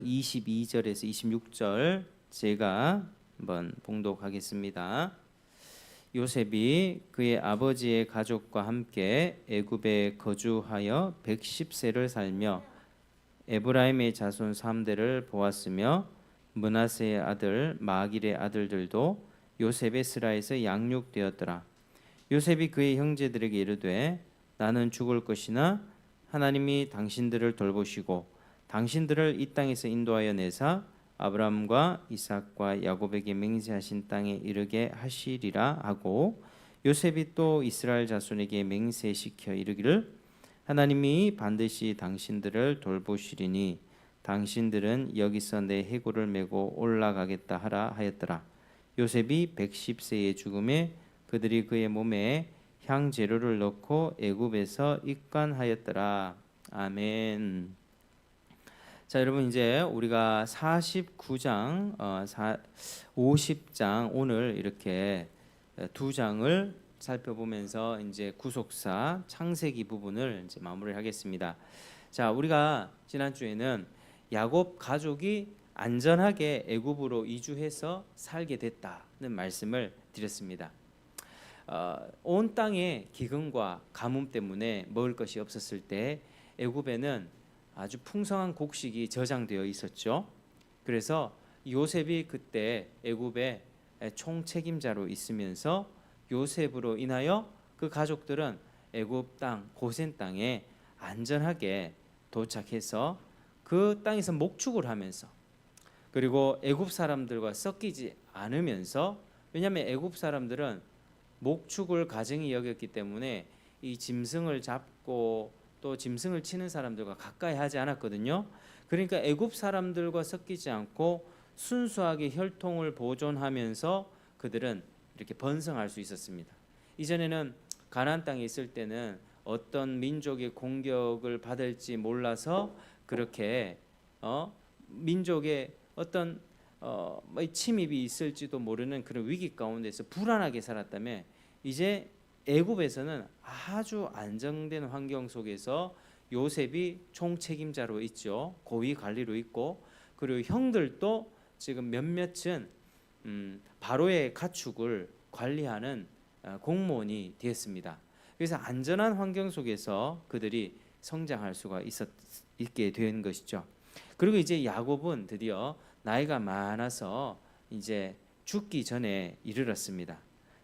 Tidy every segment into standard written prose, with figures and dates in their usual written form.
22절에서 26절 제가 한번 봉독하겠습니다. 요셉이 그의 아버지의 가족과 함께 애굽에 거주하여 110세를 살며 에브라임의 자손 3대를 보았으며 므낫세의 아들 마길의 아들들도 요셉의 스라에서 양육되었더라. 요셉이 그의 형제들에게 이르되 나는 죽을 것이나 하나님이 당신들을 돌보시고 당신들을 이 땅에서 인도하여 내사 아브라함과 이삭과 야곱에게 맹세하신 땅에 이르게 하시리라 하고, 요셉이 또 이스라엘 자손에게 맹세시켜 이르기를 하나님이 반드시 당신들을 돌보시리니 당신들은 여기서 내 해골을 메고 올라가겠다 하라 하였더라. 요셉이 110세의 죽음에 그들이 그의 몸에 향재료를 넣고 애굽에서 입관하였더라. 아멘. 자, 여러분, 이제 우리가 49장, 50장 오늘 이렇게 두 장을 살펴보면서 이제 구속사 창세기 부분을 이제 마무리하겠습니다. 자, 우리가 지난 주에는 야곱 가족이 안전하게 애굽으로 이주해서 살게 됐다는 말씀을 드렸습니다. 온 땅에 기근과 가뭄 때문에 먹을 것이 없었을 때 애굽에는 아주 풍성한 곡식이 저장되어 있었죠. 그래서 요셉이 그때 애굽의 총책임자로 있으면서 요셉으로 인하여 그 가족들은 애굽 땅 고센 땅에 안전하게 도착해서 그 땅에서 목축을 하면서, 그리고 애굽 사람들과 섞이지 않으면서, 왜냐하면 애굽 사람들은 목축을 가증히 여겼기 때문에 이 짐승을 잡고 또 짐승을 치는 사람들과 가까이 하지 않았거든요. 그러니까 애굽 사람들과 섞이지 않고 순수하게 혈통을 보존하면서 그들은 이렇게 번성할 수 있었습니다. 이전에는 가나안 땅에 있을 때는 어떤 민족의 공격을 받을지 몰라서 그렇게 민족의 어떤 침입이 있을지도 모르는 그런 위기 가운데서 불안하게 살았다면, 이제 애굽에서는 아주 안정된 환경 속에서 요셉이 총책임자로 있죠. 고위 관리로 있고, 그리고 형들도 지금 몇몇은 바로의 가축을 관리하는 공무원이 되었습니다. 그래서 안전한 환경 속에서 그들이 성장할 수가 있게 된 것이죠. 그리고 이제 야곱은 드디어 나이가 많아서 이제 죽기 전에 이르렀습니다.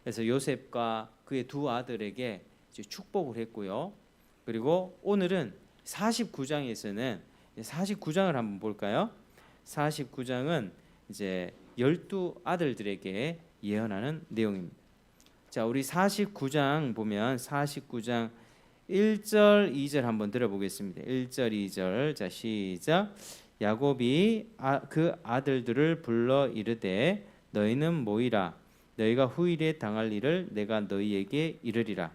그래서 요셉과 그의 두 아들에게 이제 축복을 했고요. 그리고 오늘은 49장에서는 49장을 한번 볼까요? 49장은 이제 12아들들에게 예언하는 내용입니다. 자, 우리 49장 보면 49장 1절 2절 한번 들어보겠습니다. 1절 2절. 자, 시작. 야곱이 그 아들들을 불러 이르되 너희는 모이라. 너희가 후일에 당할 일을 내가 너희에게 이르리라.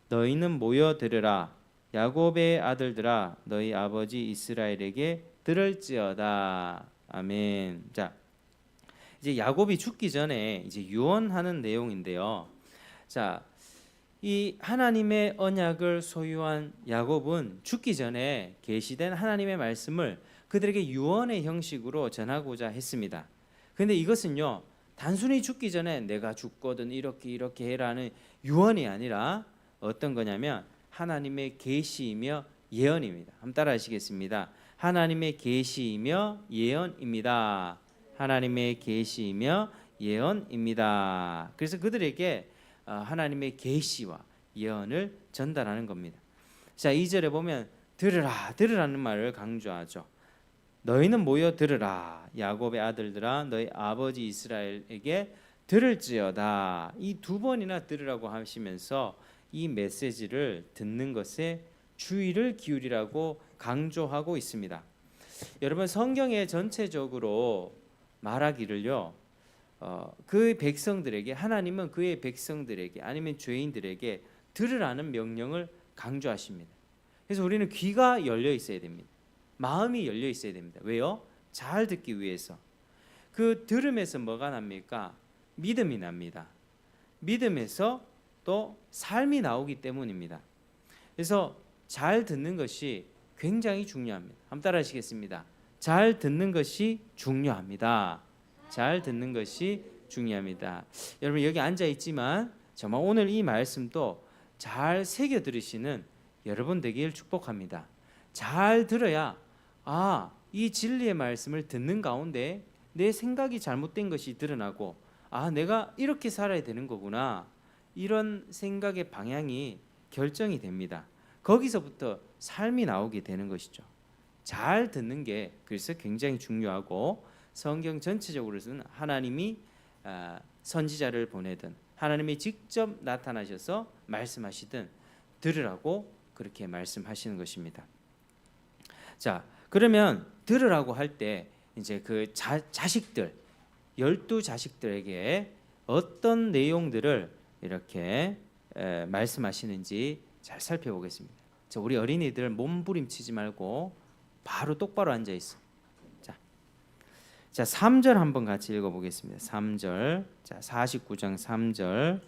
너희는 모여 들으라. 야곱의 아들들아, 너희 아버지 이스라엘에게 들을지어다. 아멘. 자, 이제 야곱이 죽기 전에 이제 유언하는 내용인데요. 자, 이 하나님의 언약을 소유한 야곱은 죽기 전에 계시된 하나님의 말씀을 그들에게 유언의 형식으로 전하고자 했습니다. 그런데 이것은요, 단순히 죽기 전에 내가 죽거든 이렇게 해라는 유언이 아니라 어떤 거냐면 하나님의 계시이며 예언입니다. 한번 따라 하시겠습니다. 하나님의 계시이며 예언입니다. 하나님의 계시이며 예언입니다. 그래서 그들에게 하나님의 계시와 예언을 전달하는 겁니다. 자, 2절에 보면 들으라는 말을 강조하죠. 너희는 모여 들으라. 야곱의 아들들아, 너희 아버지 이스라엘에게 들을지어다. 이 두 번이나 들으라고 하시면서 이 메시지를 듣는 것에 주의를 기울이라고 강조하고 있습니다. 여러분, 성경에 전체적으로 말하기를요, 그 백성들에게, 하나님은 그의 백성들에게 아니면 죄인들에게 들으라는 명령을 강조하십니다. 그래서 우리는 귀가 열려 있어야 됩니다. 마음이 열려 있어야 됩니다. 왜요? 잘 듣기 위해서. 그 들음에서 뭐가 납니까? 믿음이 납니다. 믿음에서 또 삶이 나오기 때문입니다. 그래서 잘 듣는 것이 굉장히 중요합니다. 한번 따라 하시겠습니다. 잘 듣는 것이 중요합니다. 잘 듣는 것이 중요합니다. 여러분 여기 앉아 있지만 정말 오늘 이 말씀도 잘 새겨 들으시는 여러분 되기를 축복합니다. 잘 들어야 이 진리의 말씀을 듣는 가운데 내 생각이 잘못된 것이 드러나고 내가 이렇게 살아야 되는 거구나. 이런 생각의 방향이 결정이 됩니다. 거기서부터 삶이 나오게 되는 것이죠. 잘 듣는 게 그래서 굉장히 중요하고 성경 전체적으로는 하나님이 선지자를 보내든 하나님이 직접 나타나셔서 말씀하시든 들으라고 그렇게 말씀하시는 것입니다. 자, 그러면 들으라고 할 때 이제 그 자식들 12자식들에게 어떤 내용들을 이렇게 말씀하시는지 잘 살펴보겠습니다. 자, 우리 어린이들 몸부림치지 말고 바로 똑바로 앉아 있어. 자, 3절 한번 같이 읽어 보겠습니다. 3절. 자, 49장 3절.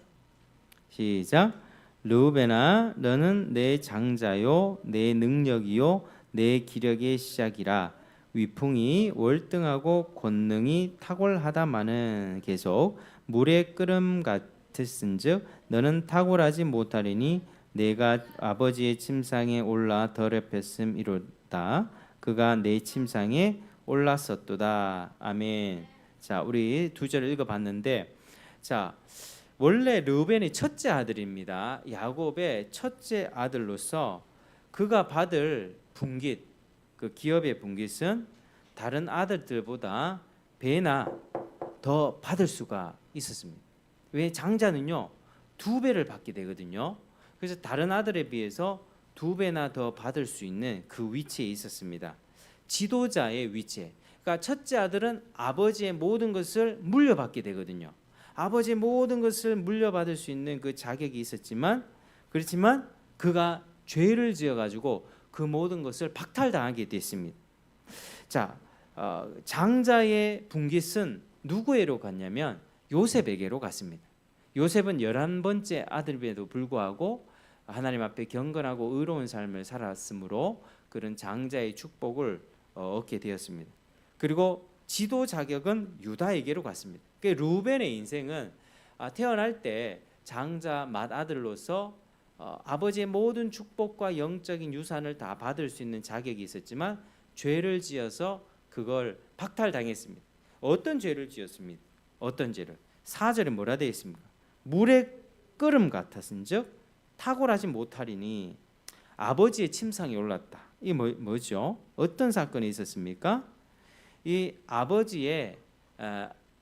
시작. 르우벤아 너는 내 장자요 내 능력이요 내 기력의 시작이라. 위풍이 월등하고 권능이 탁월하다마는 계속 물의 끓음 같았은즉 너는 탁월하지 못하리니 내가 아버지의 침상에 올라 더럽혔음이로다. 그가 내 침상에 올랐었도다. 아멘. 자, 우리 2절을 읽어봤는데, 자, 원래 르우벤이 첫째 아들입니다. 야곱의 첫째 아들로서 그가 받을 분깃, 그 기업의 분깃은 다른 아들들보다 배나 더 받을 수가 있었습니다. 왜? 장자는요 2배를 받게 되거든요. 그래서 다른 아들에 비해서 2배나 더 받을 수 있는 그 위치에 있었습니다. 지도자의 위치에. 그러니까 첫째 아들은 아버지의 모든 것을 물려받게 되거든요. 아버지의 모든 것을 물려받을 수 있는 그 자격이 있었지만, 그렇지만 그가 죄를 지어가지고 그 모든 것을 박탈당하게 됐습니다. 자, 장자의 분깃은 누구에게로 갔냐면 요셉에게로 갔습니다. 요셉은 11번째 아들임에도 불구하고 하나님 앞에 경건하고 의로운 삶을 살았으므로 그런 장자의 축복을 얻게 되었습니다. 그리고 지도 자격은 유다에게로 갔습니다. 르우벤의 인생은 태어날 때 장자 맏아들로서 아버지의 모든 축복과 영적인 유산을 다 받을 수 있는 자격이 있었지만 죄를 지어서 그걸 박탈당했습니다. 어떤 죄를 지었습니까? 어떤 죄를? 4절에 뭐라 되어 있습니까? 물의 끓음 같았은즉 탁월하지 못하리니 아버지의 침상에 올랐다. 이게 뭐죠? 어떤 사건이 있었습니까? 이 아버지의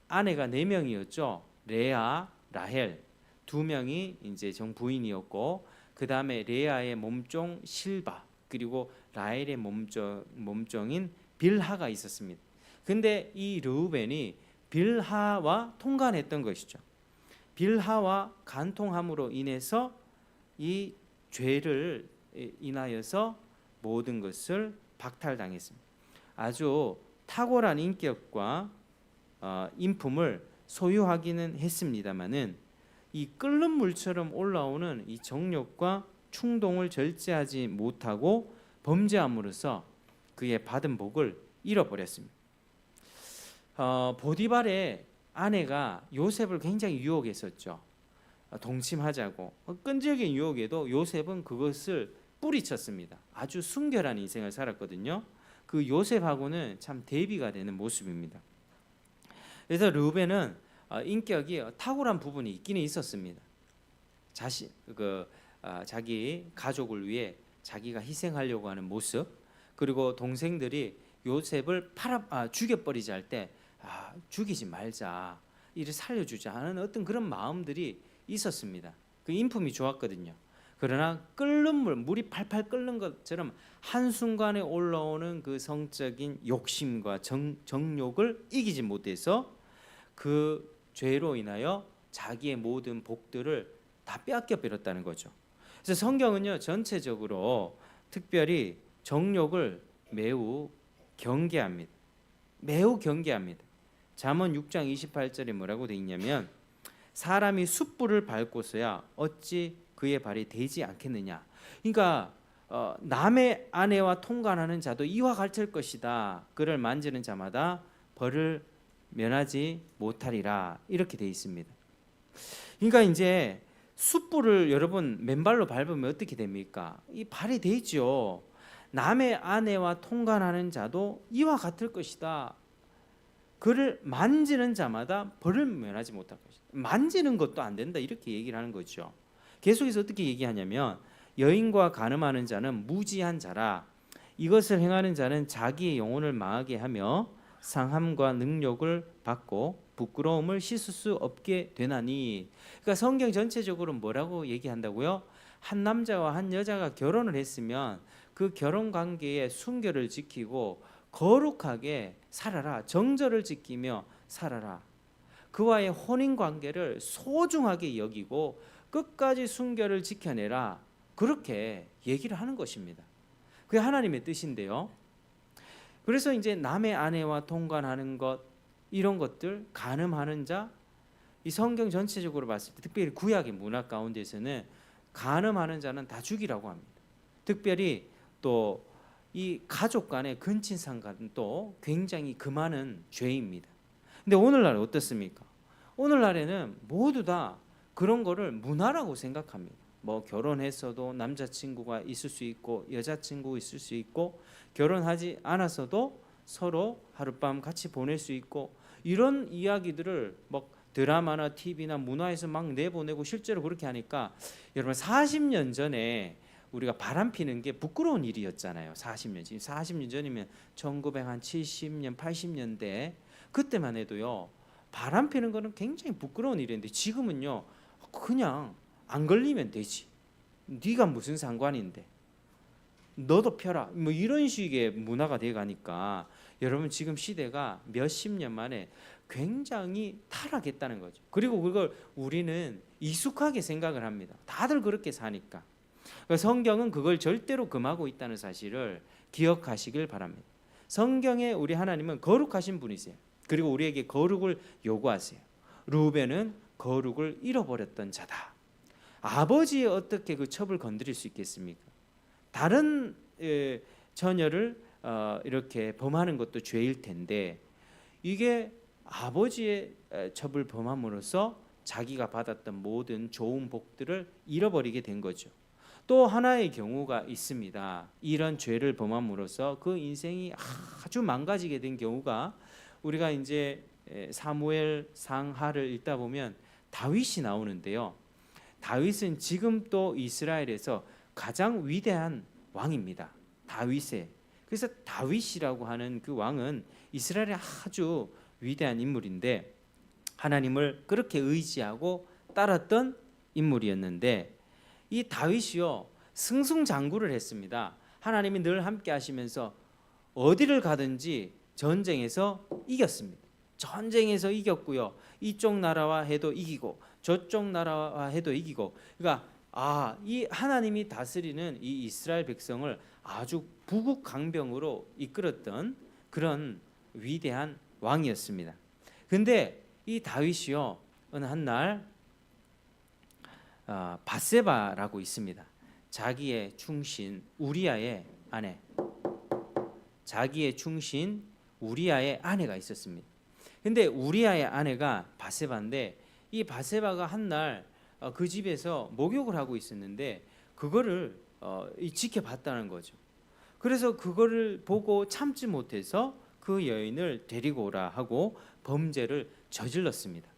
아내가 4명이었죠. 레아, 라헬 2명이 이제 정부인이었고, 그 다음에 레아의 몸종 실바, 그리고 라헬의 몸종인 빌하가 있었습니다. 근데 이 르우벤이 빌하와 통간했던 것이죠. 빌하와 간통함으로 인해서 이 죄를 인하여서 모든 것을 박탈당했습니다. 아주 탁월한 인격과 인품을 소유하기는 했습니다마는 이 끓는 물처럼 올라오는 이 정욕과 충동을 절제하지 못하고 범죄함으로써 그의 받은 복을 잃어버렸습니다. 보디발의 아내가 요셉을 굉장히 유혹했었죠. 동침하자고. 끈질긴 유혹에도 요셉은 그것을 뿌리쳤습니다. 아주 순결한 인생을 살았거든요. 그 요셉하고는 참 대비가 되는 모습입니다. 그래서 르우벤은 인격이 탁월한 부분이 있기는 있었습니다. 자기 가족을 위해 자기가 희생하려고 하는 모습, 그리고 동생들이 요셉을 죽여버리자 할 때 죽이지 말자, 이를 살려주자 하는 어떤 그런 마음들이 있었습니다. 그 인품이 좋았거든요. 그러나 끓는 물이 팔팔 끓는 것처럼 한순간에 올라오는 그 성적인 욕심과 정욕을 이기지 못해서 그 죄로 인하여 자기의 모든 복들을 다 빼앗겨 버렸다는 거죠. 그래서 성경은요 전체적으로 특별히 정욕을 매우 경계합니다. 매우 경계합니다. 잠언 6장 28절에 뭐라고 돼 있냐면 사람이 숯불을 밟고서야 어찌 그의 발이 되지 않겠느냐. 그러니까 남의 아내와 통관하는 자도 이와 같을 것이다. 그를 만지는 자마다 벌을 면하지 못하리라. 이렇게 돼 있습니다. 그러니까 이제 숯불을 여러분 맨발로 밟으면 어떻게 됩니까? 이 발이 되죠. 남의 아내와 통관하는 자도 이와 같을 것이다. 그를 만지는 자마다 벌을 면하지 못할 것이다. 만지는 것도 안 된다. 이렇게 얘기를 하는 거죠. 계속해서 어떻게 얘기하냐면 여인과 간음하는 자는 무지한 자라. 이것을 행하는 자는 자기의 영혼을 망하게 하며 상함과 능욕을 받고 부끄러움을 씻을 수 없게 되나니. 그러니까 성경 전체적으로 뭐라고 얘기한다고요? 한 남자와 한 여자가 결혼을 했으면 그 결혼 관계에 순결을 지키고 거룩하게 살아라. 정절을 지키며 살아라. 그와의 혼인 관계를 소중하게 여기고 끝까지 순결을 지켜내라. 그렇게 얘기를 하는 것입니다. 그게 하나님의 뜻인데요. 그래서 이제 남의 아내와 통관하는 것, 이런 것들, 간음하는 자, 이 성경 전체적으로 봤을 때 특별히 구약의 문화 가운데서는 간음하는 자는 다 죽이라고 합니다. 특별히 또 이 가족 간의 근친상간은 또 굉장히 금하는 죄입니다. 근데 오늘날 어떻습니까? 오늘날에는 모두 다 그런 거를 문화라고 생각합니다. 뭐 결혼했어도 남자친구가 있을 수 있고 여자친구 있을 수 있고 결혼하지 않았어도 서로 하룻밤 같이 보낼 수 있고 이런 이야기들을 막 드라마나 TV나 문화에서 막 내보내고 실제로 그렇게 하니까 여러분 40년 전에 우리가 바람 피는 게 부끄러운 일이었잖아요. 40년 지금 40년 전이면 1970년 80년대 그때만 해도요. 바람 피는 거는 굉장히 부끄러운 일인데 지금은요. 그냥 안 걸리면 되지. 네가 무슨 상관인데. 너도 펴라. 뭐 이런 식의 문화가 돼 가니까 여러분 지금 시대가 몇십 년 만에 굉장히 타락했다는 거죠. 그리고 그걸 우리는 익숙하게 생각을 합니다. 다들 그렇게 사니까. 성경은 그걸 절대로 금하고 있다는 사실을 기억하시길 바랍니다. 성경에 우리 하나님은 거룩하신 분이세요. 그리고 우리에게 거룩을 요구하세요. 루벤은 거룩을 잃어버렸던 자다. 아버지의 어떻게 그 첩을 건드릴 수 있겠습니까? 다른 처녀를 이렇게 범하는 것도 죄일 텐데 이게 아버지의 첩을 범함으로써 자기가 받았던 모든 좋은 복들을 잃어버리게 된 거죠. 또 하나의 경우가 있습니다. 이런 죄를 범함으로써 그 인생이 아주 망가지게 된 경우가 우리가 이제 사무엘 상하를 읽다 보면 다윗이 나오는데요. 다윗은 지금 또 이스라엘에서 가장 위대한 왕입니다. 다윗의. 그래서 다윗이라고 하는 그 왕은 이스라엘의 아주 위대한 인물인데 하나님을 그렇게 의지하고 따랐던 인물이었는데 이 다윗이요 승승장구를 했습니다. 하나님이 늘 함께 하시면서 어디를 가든지 전쟁에서 이겼습니다. 전쟁에서 이겼고요. 이쪽 나라와 해도 이기고 저쪽 나라와 해도 이기고. 그러니까 이 하나님이 다스리는 이 이스라엘 백성을 아주 부국강병으로 이끌었던 그런 위대한 왕이었습니다. 근데 이 다윗이요 어느 한날 밧세바라고 있습니다. 자기의 충신 우리아의 아내, 자기의 충신 우리아의 아내가 있었습니다. 근데 우리아의 아내가 밧세바인데 이 밧세바가 한날 그 집에서 목욕을 하고 있었는데 그거를 지켜봤다는 거죠. 그래서 그거를 보고 참지 못해서 그 여인을 데리고 오라 하고 범죄를 저질렀습니다.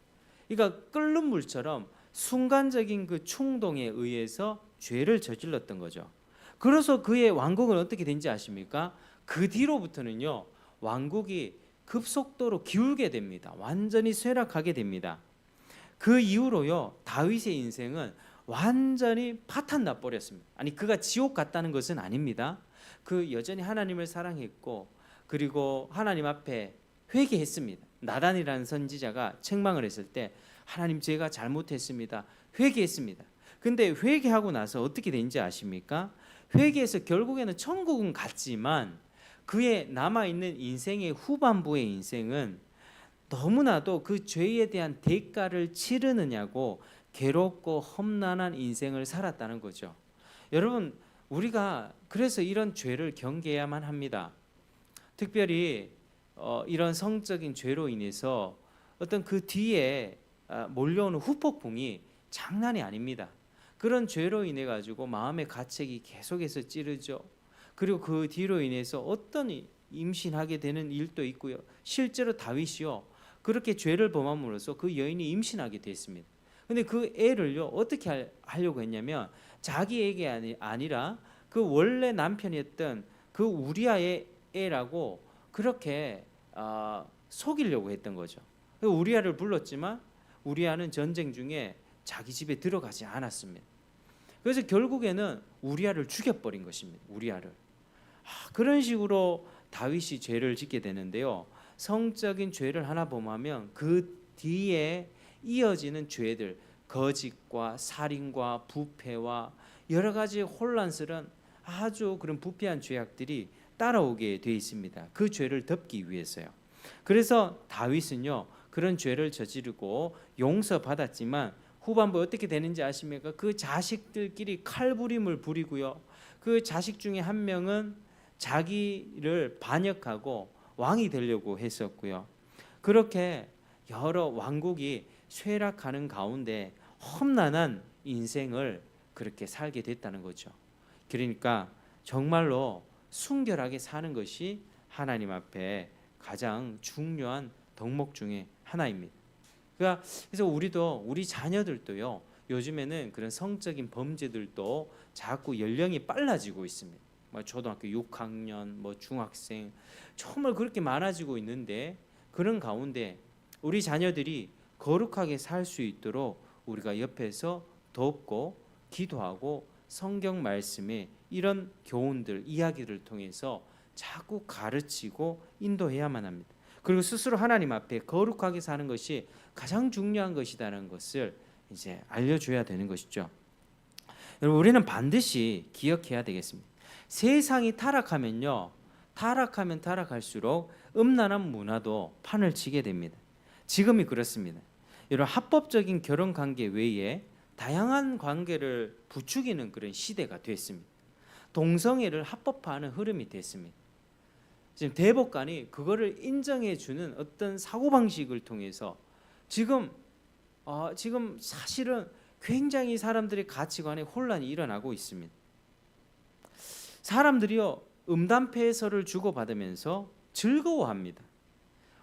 그러니까 끓는 물처럼 순간적인 그 충동에 의해서 죄를 저질렀던 거죠. 그래서 그의 왕국은 어떻게 된지 아십니까? 그 뒤로부터는요 왕국이 급속도로 기울게 됩니다. 완전히 쇠락하게 됩니다. 그 이후로요 다윗의 인생은 완전히 파탄 나 버렸습니다. 아니 그가 지옥 갔다는 것은 아닙니다. 그 여전히 하나님을 사랑했고 그리고 하나님 앞에 회개했습니다. 나단이라는 선지자가 책망을 했을 때 하나님 제가 잘못했습니다. 회개했습니다. 근데 회개하고 나서 어떻게 된지 아십니까? 회개해서 결국에는 천국은 갔지만 그의 남아있는 인생의 후반부의 인생은 너무나도 그 죄에 대한 대가를 치르느냐고 괴롭고 험난한 인생을 살았다는 거죠. 여러분 우리가 그래서 이런 죄를 경계해야만 합니다. 특별히 이런 성적인 죄로 인해서 어떤 그 뒤에 몰려오는 후폭풍이 장난이 아닙니다. 그런 죄로 인해 가지고 마음의 가책이 계속해서 찌르죠. 그리고 그 뒤로 인해서 어떤 임신하게 되는 일도 있고요. 실제로 다윗이요, 그렇게 죄를 범함으로써 그 여인이 임신하게 됐습니다. 근데 그 애를요 어떻게 하려고 했냐면 자기에게 아니라 그 원래 남편이었던 그 우리아의 애라고 그렇게 속이려고 했던 거죠. 우리아를 불렀지만 우리아는 전쟁 중에 자기 집에 들어가지 않았습니다. 그래서 결국에는 우리아를 죽여버린 것입니다. 우리아를. 그런 식으로 다윗이 죄를 짓게 되는데요. 성적인 죄를 하나 범하면 그 뒤에 이어지는 죄들, 거짓과 살인과 부패와 여러 가지 혼란스러운 아주 그런 부패한 죄악들이 따라오게 돼 있습니다. 그 죄를 덮기 위해서요. 그래서 다윗은요 그런 죄를 저지르고 용서받았지만 후반부 어떻게 되는지 아십니까? 그 자식들끼리 칼부림을 부리고요. 그 자식 중에 한 명은 자기를 반역하고 왕이 되려고 했었고요. 그렇게 여러 왕국이 쇠락하는 가운데 험난한 인생을 그렇게 살게 됐다는 거죠. 그러니까 정말로 순결하게 사는 것이 하나님 앞에 가장 중요한 덕목 중에 하나입니다. 그래서 우리도 우리 자녀들도요 요즘에는 그런 성적인 범죄들도 자꾸 연령이 빨라지고 있습니다. 초등학교 6학년, 중학생 정말 그렇게 많아지고 있는데 그런 가운데 우리 자녀들이 거룩하게 살 수 있도록 우리가 옆에서 돕고 기도하고 성경 말씀에 이런 교훈들, 이야기를 통해서 자꾸 가르치고 인도해야만 합니다. 그리고 스스로 하나님 앞에 거룩하게 사는 것이 가장 중요한 것이라는 것을 이제 알려줘야 되는 것이죠. 여러분, 우리는 반드시 기억해야 되겠습니다. 세상이 타락하면요, 타락하면 타락할수록 음란한 문화도 판을 치게 됩니다. 지금이 그렇습니다. 여러분, 합법적인 결혼 관계 외에 다양한 관계를 부추기는 그런 시대가 됐습니다. 동성애를 합법화하는 흐름이 됐습니다. 지금 대법관이 그거를 인정해 주는 어떤 사고방식을 통해서 지금 사실은 굉장히 사람들의 가치관에 혼란이 일어나고 있습니다. 사람들이요 음담패설을 주고받으면서 즐거워합니다.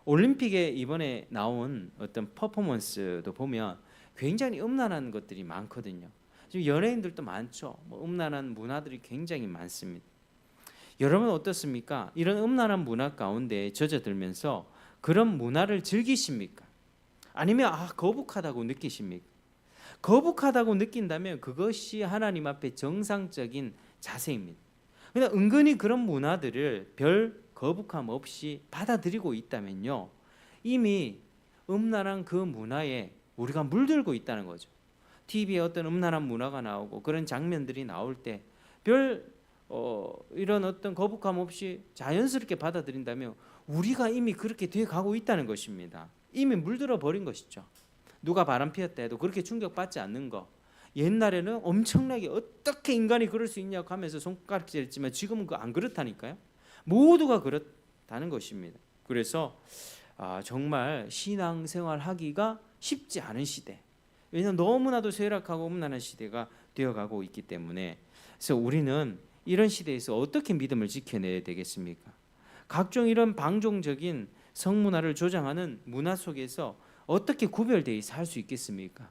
올림픽에 이번에 나온 어떤 퍼포먼스도 보면 굉장히 음란한 것들이 많거든요. 지금 연예인들도 많죠. 음란한 문화들이 굉장히 많습니다. 여러분 어떻습니까? 이런 음란한 문화 가운데 젖어들면서 그런 문화를 즐기십니까? 아니면 거북하다고 느끼십니까? 거북하다고 느낀다면 그것이 하나님 앞에 정상적인 자세입니다. 그냥 은근히 그런 문화들을 별 거북함 없이 받아들이고 있다면요, 이미 음란한 그 문화에 우리가 물들고 있다는 거죠. TV에 어떤 음란한 문화가 나오고 그런 장면들이 나올 때 이런 어떤 거북함 없이 자연스럽게 받아들인다면 우리가 이미 그렇게 돼 가고 있다는 것입니다. 이미 물들어 버린 것이죠. 누가 바람 피웠다 해도 그렇게 충격받지 않는 거. 옛날에는 엄청나게 어떻게 인간이 그럴 수 있냐고 하면서 손가락질했지만 지금은 안 그렇다니까요. 모두가 그렇다는 것입니다. 그래서 정말 신앙생활 하기가 쉽지 않은 시대. 왜냐하면 너무나도 쇠락하고 음란한 시대가 되어가고 있기 때문에. 그래서 우리는 이런 시대에서 어떻게 믿음을 지켜내야 되겠습니까? 각종 이런 방종적인 성문화를 조장하는 문화 속에서 어떻게 구별되어 살 수 있겠습니까?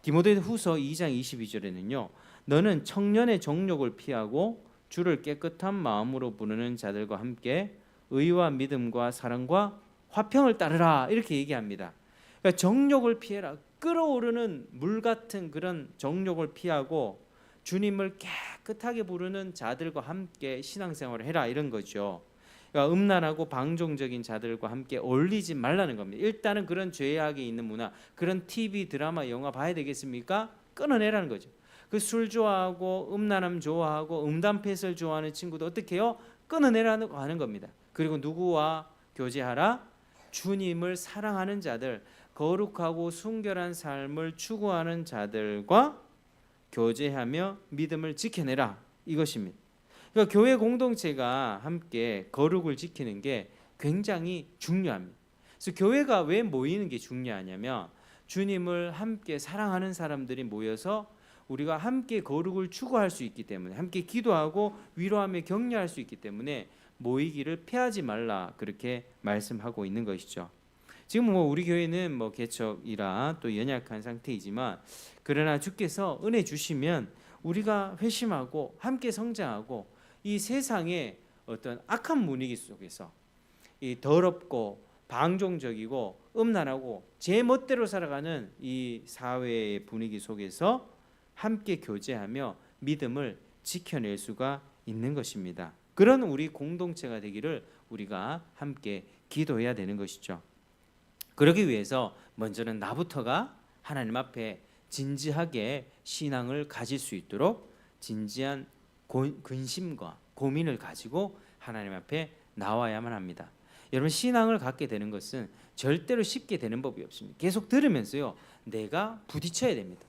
디모데후서 2장 22절에는요. 너는 청년의 정욕을 피하고 주를 깨끗한 마음으로 부르는 자들과 함께 의와 믿음과 사랑과 화평을 따르라 이렇게 얘기합니다. 그러니까 정욕을 피해라. 끓어오르는 물 같은 그런 정욕을 피하고 주님을 깨끗하게 부르는 자들과 함께 신앙생활을 해라 이런 거죠. 그러니까 음란하고 방종적인 자들과 함께 어울리지 말라는 겁니다. 일단은 그런 죄악이 있는 문화, 그런 TV, 드라마, 영화 봐야 되겠습니까? 끊어내라는 거죠. 그 술 좋아하고 음란함 좋아하고 음담패설 좋아하는 친구도 어떻게 해요? 끊어내라고 하는 겁니다. 그리고 누구와 교제하라? 주님을 사랑하는 자들, 거룩하고 순결한 삶을 추구하는 자들과 교제하며 믿음을 지켜내라 이것입니다. 그러니까 교회 공동체가 함께 거룩을 지키는 게 굉장히 중요합니다. 그래서 교회가 왜 모이는 게 중요하냐면 주님을 함께 사랑하는 사람들이 모여서 우리가 함께 거룩을 추구할 수 있기 때문에, 함께 기도하고 위로하며 격려할 수 있기 때문에 모이기를 피하지 말라, 그렇게 말씀하고 있는 것이죠. 지금 우리 교회는 개척이라 또 연약한 상태이지만, 그러나 주께서 은혜 주시면 우리가 회심하고 함께 성장하고 이 세상의 어떤 악한 분위기 속에서, 이 더럽고 방종적이고 음란하고 제 멋대로 살아가는 이 사회의 분위기 속에서 함께 교제하며 믿음을 지켜낼 수가 있는 것입니다. 그런 우리 공동체가 되기를 우리가 함께 기도해야 되는 것이죠. 그러기 위해서 먼저는 나부터가 하나님 앞에 진지하게 신앙을 가질 수 있도록 진지한 근심과 고민을 가지고 하나님 앞에 나와야만 합니다. 여러분, 신앙을 갖게 되는 것은 절대로 쉽게 되는 법이 없습니다. 계속 들으면서요, 내가 부딪혀야 됩니다.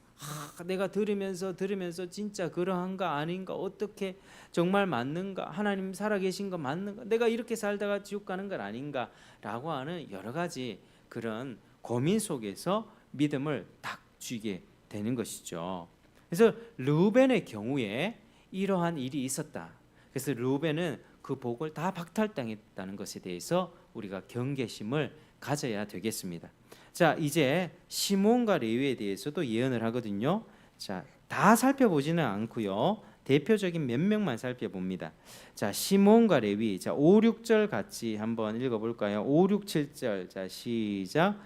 내가 들으면서 진짜 그러한가 아닌가, 어떻게 정말 맞는가, 하나님 살아계신 거 맞는가, 내가 이렇게 살다가 지옥 가는 건 아닌가 라고 하는 여러 가지 그런 고민 속에서 믿음을 딱 쥐게 되는 것이죠. 그래서 르우벤의 경우에 이러한 일이 있었다. 그래서 르우벤은 그 복을 다 박탈당했다는 것에 대해서 우리가 경계심을 가져야 되겠습니다. 자, 이제 시몬과 레위에 대해서도 예언을 하거든요. 자, 다 살펴보지는 않고요, 대표적인 몇 명만 살펴봅니다. 자, 시몬과 레위, 자 5, 6절 같이 한번 읽어볼까요? 5, 6, 7절. 자, 시작.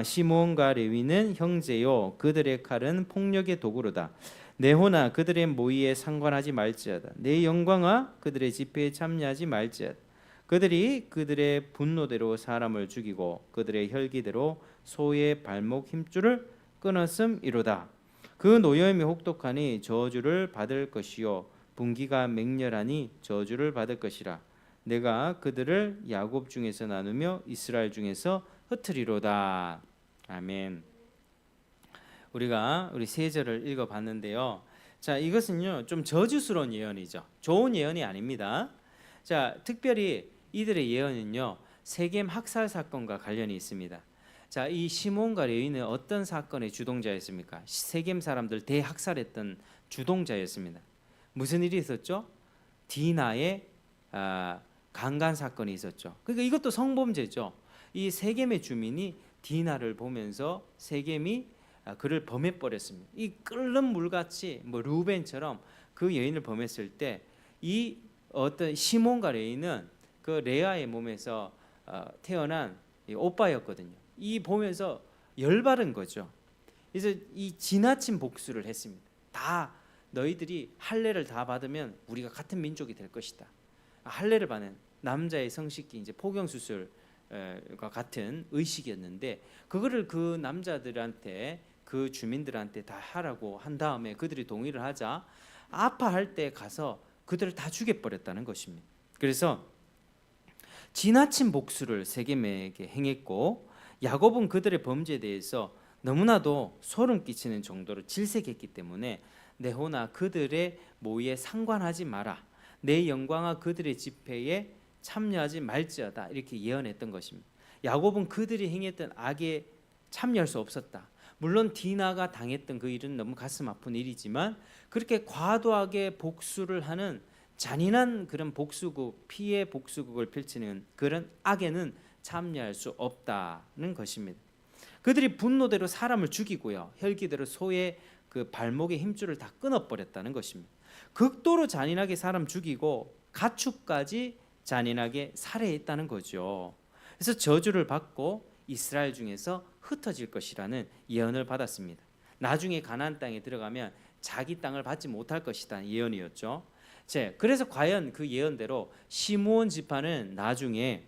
시몬과 레위는 형제요, 그들의 칼은 폭력의 도구로다. 네호나 그들의 모의에 상관하지 말지어다. 내 영광아 그들의 집회에 참여하지 말지어다. 그들이 그들의 분노대로 사람을 죽이고 그들의 혈기대로 소의 발목 힘줄을 끊었음이로다. 그 노여움이 혹독하니 저주를 받을 것이요 분기가 맹렬하니 저주를 받을 것이라. 내가 그들을 야곱 중에서 나누며 이스라엘 중에서 흩으리로다. 아멘. 우리가 우리 세 절을 읽어봤는데요. 자, 이것은요 좀 저주스러운 예언이죠. 좋은 예언이 아닙니다. 자, 특별히 이들의 예언은요 세겜 학살 사건과 관련이 있습니다. 자, 이 시몬과 레위는 어떤 사건의 주동자였습니까? 세겜 사람들 대학살했던 주동자였습니다. 무슨 일이 있었죠? 디나의 강간 사건이 있었죠. 그러니까 이것도 성범죄죠. 이 세겜의 주민이 디나를 보면서 세겜이 그를 범해버렸습니다. 이 끓는 물같이 루벤처럼 그 여인을 범했을 때 이 어떤 시몬과 레위는 그 레아의 몸에서 태어난 오빠였거든요. 이 보면서 열받은 거죠. 그래서 이 지나친 복수를 했습니다. 다 너희들이 할례를 다 받으면 우리가 같은 민족이 될 것이다. 할례를 받는 남자의 성식기, 이제 포경 수술과 같은 의식이었는데, 그거를 그 남자들한테, 그 주민들한테 다 하라고 한 다음에 그들이 동의를 하자 아파할 때 가서 그들을 다 죽여버렸다는 것입니다. 그래서 지나친 복수를 세겜에게 행했고, 야곱은 그들의 범죄에 대해서 너무나도 소름 끼치는 정도로 질색했기 때문에 네호나 그들의 모의에 상관하지 마라, 내 영광아 그들의 집회에 참여하지 말지어다, 이렇게 예언했던 것입니다. 야곱은 그들이 행했던 악에 참여할 수 없었다. 물론 디나가 당했던 그 일은 너무 가슴 아픈 일이지만 그렇게 과도하게 복수를 하는 잔인한 그런 복수국, 피해 복수국을 펼치는 그런 악에는 참여할 수 없다는 것입니다. 그들이 분노대로 사람을 죽이고요, 혈기대로 소의 그 발목의 힘줄을 다 끊어버렸다는 것입니다. 극도로 잔인하게 사람 죽이고 가축까지 잔인하게 살해했다는 거죠. 그래서 저주를 받고 이스라엘 중에서 흩어질 것이라는 예언을 받았습니다. 나중에 가나안 땅에 들어가면 자기 땅을 받지 못할 것이다 예언이었죠. 그래서 과연 그 예언대로 시므온 지파는 나중에,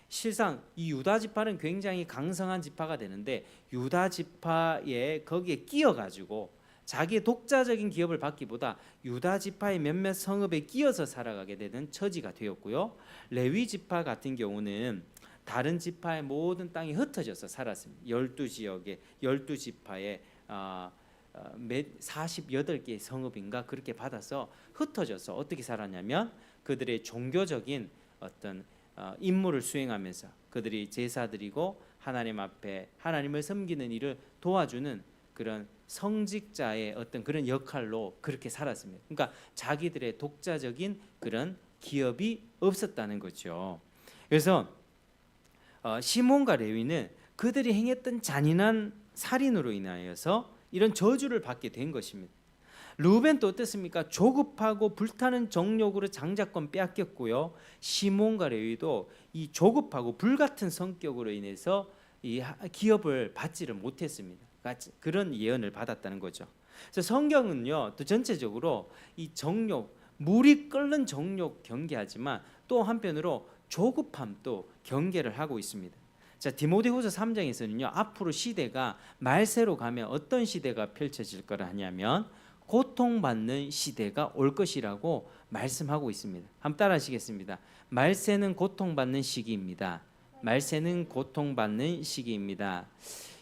실상 이 유다 지파는 굉장히 강성한 지파가 되는데 유다 지파에 거기에 끼어가지고 자기의 독자적인 기업을 받기보다 유다 지파의 몇몇 성읍에 끼어서 살아가게 되는 처지가 되었고요. 레위 지파 같은 경우는 다른 지파의 모든 땅이 흩어져서 살았습니다. 12지역에 12지파의 48개의 성읍인가 그렇게 받아서 흩어져서 어떻게 살았냐면 그들의 종교적인 어떤 임무를 수행하면서 그들이 제사 드리고 하나님 앞에 하나님을 섬기는 일을 도와주는 그런 성직자의 어떤 그런 역할로 그렇게 살았습니다. 그러니까 자기들의 독자적인 그런 기업이 없었다는 거죠. 그래서 시몬과 레위는 그들이 행했던 잔인한 살인으로 인하여서 이런 저주를 받게 된 것입니다. 르우벤도 어땠습니까? 조급하고 불타는 정욕으로 장자권 빼앗겼고요. 시몬과 레위도 이 조급하고 불같은 성격으로 인해서 이 기업을 받지를 못했습니다. 그런 예언을 받았다는 거죠. 그래서 성경은요, 또 전체적으로 이 정욕, 물이 끓는 정욕 경계하지만 또 한편으로 조급함도 경계를 하고 있습니다. 자, 디모데후서 3장에서는요, 앞으로 시대가 말세로 가면 어떤 시대가 펼쳐질 거라 하냐면 고통받는 시대가 올 것이라고 말씀하고 있습니다. 한번 따라하시겠습니다. 말세는 고통받는 시기입니다. 말세는 고통받는 시기입니다.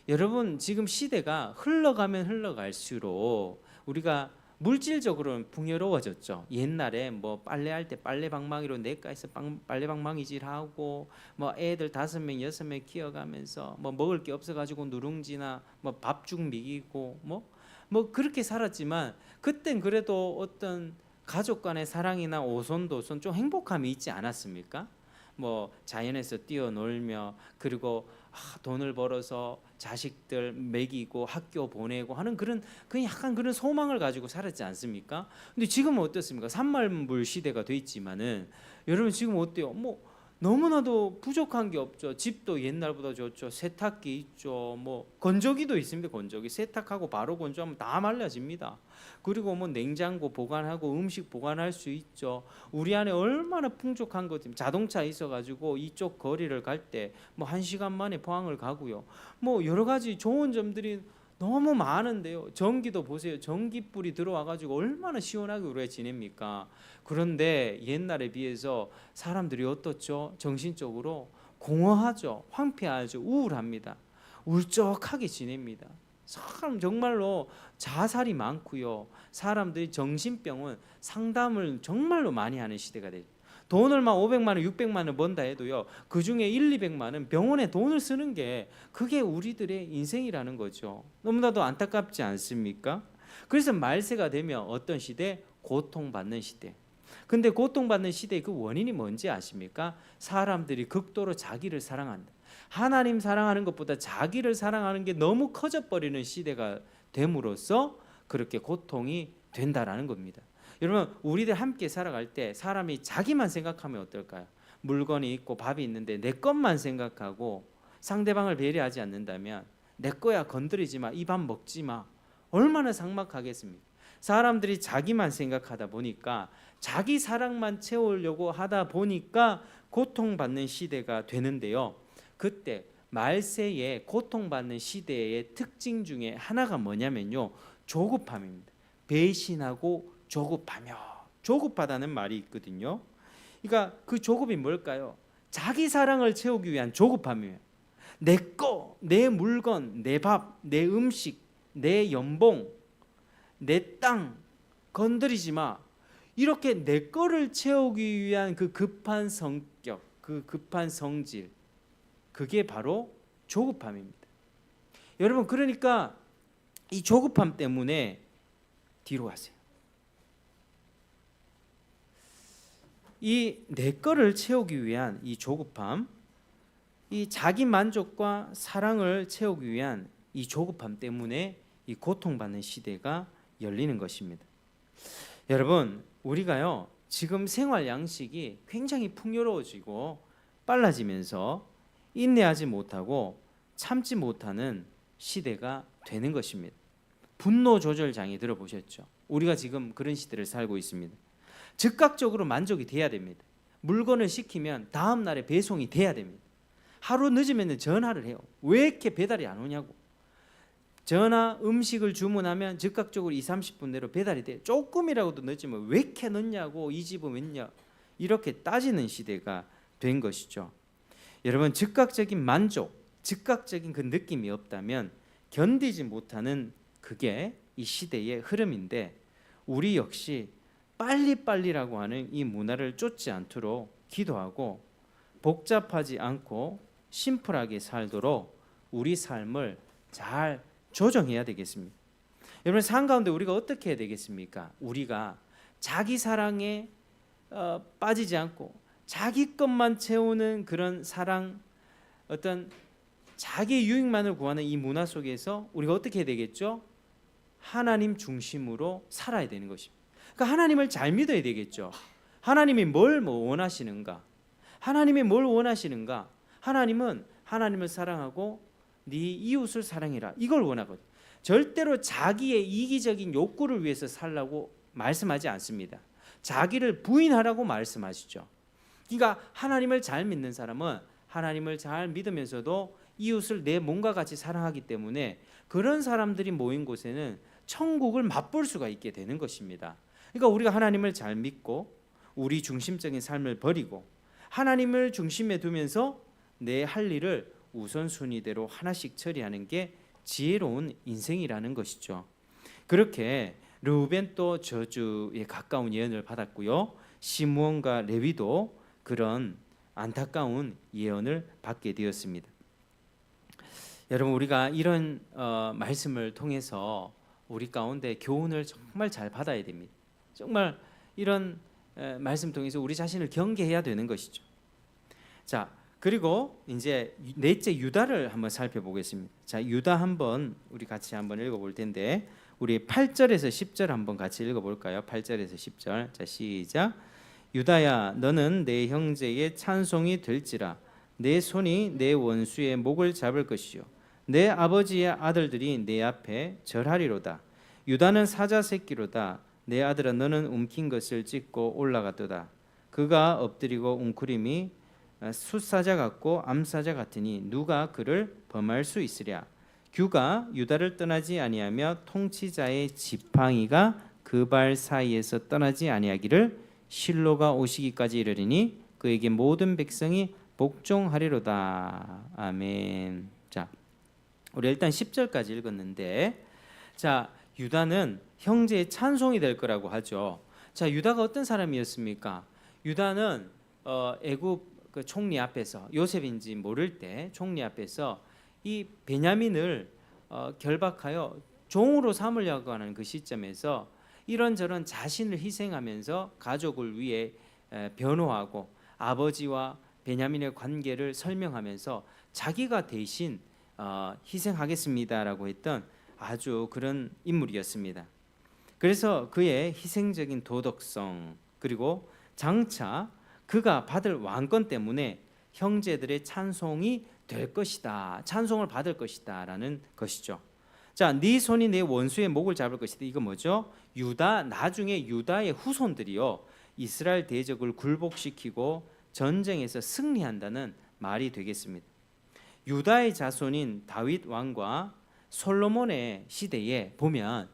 여러분, 지금 시대가 흘러가면 흘러갈수록 우리가 물질적으로는 풍요로워졌죠. 옛날에 뭐 빨래할 때 빨래방망이로 내과에서 빨래방망이질하고 뭐 애들 5명 6명 키워가면서 뭐 먹을 게 없어가지고 누룽지나 뭐 밥죽 미기고 뭐 그렇게 살았지만 그땐 그래도 어떤 가족 간의 사랑이나 오손도손 좀 행복함이 있지 않았습니까? 뭐 자연에서 뛰어놀며 그리고 돈을 벌어서 자식들 먹이고 학교 보내고 하는 그런 약간 그런 소망을 가지고 살았지 않습니까? 근데 지금은 어떻습니까? 산만물 시대가 돼 있지만은 여러분 지금 어때요? 뭐 너무나도 부족한 게 없죠. 집도 옛날보다 좋죠. 세탁기 있죠. 뭐 건조기도 있습니다. 건조기 세탁하고 바로 건조하면 다 말라집니다. 그리고 뭐 냉장고 보관하고 음식 보관할 수 있죠. 우리 안에 얼마나 풍족한 것, 자동차 있어가지고 이쪽 거리를 갈 때 뭐 1시간 만에 포항을 가고요. 뭐 여러 가지 좋은 점들이 너무 많은데요. 전기도 보세요. 전기불이 들어와가지고 얼마나 시원하게 우리가 지냅니까? 그런데 옛날에 비해서 사람들이 어떻죠? 정신적으로 공허하죠. 황폐하죠. 우울합니다. 울적하게 지냅니다. 사람 정말로 자살이 많고요. 사람들이 정신병은 상담을 정말로 많이 하는 시대가 되죠. 돈을 막 500만 원, 600만 원 번다 해도요. 그중에 1, 200만 원 병원에 돈을 쓰는 게 그게 우리들의 인생이라는 거죠. 너무나도 안타깝지 않습니까? 그래서 말세가 되면 어떤 시대? 고통받는 시대. 근데 고통받는 시대의 그 원인이 뭔지 아십니까? 사람들이 극도로 자기를 사랑한다. 하나님 사랑하는 것보다 자기를 사랑하는 게 너무 커져버리는 시대가 됨으로써 그렇게 고통이 된다라는 겁니다. 여러분, 우리들 함께 살아갈 때 사람이 자기만 생각하면 어떨까요? 물건이 있고 밥이 있는데 내 것만 생각하고 상대방을 배려하지 않는다면 내 거야 건드리지 마, 이 밥 먹지 마, 얼마나 삭막하겠습니까? 사람들이 자기만 생각하다 보니까 자기 사랑만 채우려고 하다 보니까 고통받는 시대가 되는데요. 그때 말세에 고통받는 시대의 특징 중에 하나가 뭐냐면요, 조급함입니다. 배신하고 조급하다는 말이 있거든요. 그러니까 그 조급이 뭘까요? 자기 사랑을 채우기 위한 조급함이에요. 내 거, 내 물건, 내 밥, 내 음식, 내 연봉, 내 땅 건드리지 마. 이렇게 내 거를 채우기 위한 그 급한 성격, 그 급한 성질, 그게 바로 조급함입니다. 여러분, 그러니까 이 조급함 때문에 뒤로 가세요. 이 내 거를 채우기 위한 이 조급함, 이 자기 만족과 사랑을 채우기 위한 이 조급함 때문에 이 고통받는 시대가 열리는 것입니다. 여러분, 우리가요 지금 생활 양식이 굉장히 풍요로워지고 빨라지면서 인내하지 못하고 참지 못하는 시대가 되는 것입니다. 분노 조절 장애 들어보셨죠? 우리가 지금 그런 시대를 살고 있습니다. 즉각적으로 만족이 돼야 됩니다. 물건을 시키면 다음 날에 배송이 돼야 됩니다. 하루 늦으면 전화를 해요. 왜 이렇게 배달이 안 오냐고. 전화, 음식을 주문하면 즉각적으로 20-30분 내로 배달이 돼요. 조금이라도 늦으면 왜 이렇게 늦냐고, 이 집은 왜냐, 이렇게 따지는 시대가 된 것이죠. 여러분, 즉각적인 만족, 즉각적인 그 느낌이 없다면 견디지 못하는 그게 이 시대의 흐름인데 우리 역시 빨리빨리라고 하는 이 문화를 쫓지 않도록 기도하고 복잡하지 않고 심플하게 살도록 우리 삶을 잘 조정해야 되겠습니다. 여러분 삶 가운데 우리가 어떻게 해야 되겠습니까? 우리가 자기 사랑에 빠지지 않고 자기 것만 채우는 그런 사랑, 어떤 자기 유익만을 구하는 이 문화 속에서 우리가 어떻게 해야 되겠죠? 하나님 중심으로 살아야 되는 것입니다. 그러니까 하나님을 잘 믿어야 되겠죠. 하나님이 뭘 원하시는가? 하나님이 뭘 원하시는가? 하나님은 하나님을 사랑하고 네 이웃을 사랑해라. 이걸 원하거든. 절대로 자기의 이기적인 욕구를 위해서 살라고 말씀하지 않습니다. 자기를 부인하라고 말씀하시죠. 그러니까 하나님을 잘 믿는 사람은 하나님을 잘 믿으면서도 이웃을 내 몸과 같이 사랑하기 때문에 그런 사람들이 모인 곳에는 천국을 맛볼 수가 있게 되는 것입니다. 그러니까 우리가 하나님을 잘 믿고 우리 중심적인 삶을 버리고 하나님을 중심에 두면서 내 할 일을 우선순위대로 하나씩 처리하는 게 지혜로운 인생이라는 것이죠. 그렇게 르우벤 또 저주에 가까운 예언을 받았고요. 시므온과 레위도 그런 안타까운 예언을 받게 되었습니다. 여러분 우리가 이런 말씀을 통해서 우리 가운데 교훈을 정말 잘 받아야 됩니다. 정말 이런 말씀 통해서 우리 자신을 경계해야 되는 것이죠. 자, 그리고 이제 넷째 유다를 한번 살펴보겠습니다. 자, 유다 한번 우리 같이 한번 읽어볼 텐데 우리 8절에서 10절 한번 같이 읽어볼까요? 8절에서 10절. 자, 시작. 유다야, 너는 내 형제의 찬송이 될지라. 내 손이 내 원수의 목을 잡을 것이요 내 아버지의 아들들이 내 앞에 절하리로다. 유다는 사자 새끼로다. 내 아들아, 너는 움킨 것을 찢고 올라갔도다. 그가 엎드리고 웅크림이 숫사자 같고 암사자 같으니 누가 그를 범할 수 있으랴. 규가 유다를 떠나지 아니하며 통치자의 지팡이가 그 발 사이에서 떠나지 아니하기를 실로가 오시기까지 이르리니 그에게 모든 백성이 복종하리로다. 아멘. 자, 우리 일단 10절까지 읽었는데, 자, 유다는 형제의 찬송이 될 거라고 하죠. 자, 유다가 어떤 사람이었습니까? 유다는 애굽 그 총리 앞에서 요셉인지 모를 때 총리 앞에서 이 베냐민을 결박하여 종으로 삼으려고 하는 그 시점에서 이런저런 자신을 희생하면서 가족을 위해 변호하고 아버지와 베냐민의 관계를 설명하면서 자기가 대신 희생하겠습니다라고 했던 아주 그런 인물이었습니다. 그래서 그의 희생적인 도덕성 그리고 장차 그가 받을 왕권 때문에 형제들의 찬송이 될 것이다. 찬송을 받을 것이다라는 것이죠. 자, 네 손이 내 원수의 목을 잡을 것이다. 이거 뭐죠? 유다 나중에 유다의 후손들이요 이스라엘 대적을 굴복시키고 전쟁에서 승리한다는 말이 되겠습니다. 유다의 자손인 다윗 왕과 솔로몬의 시대에 보면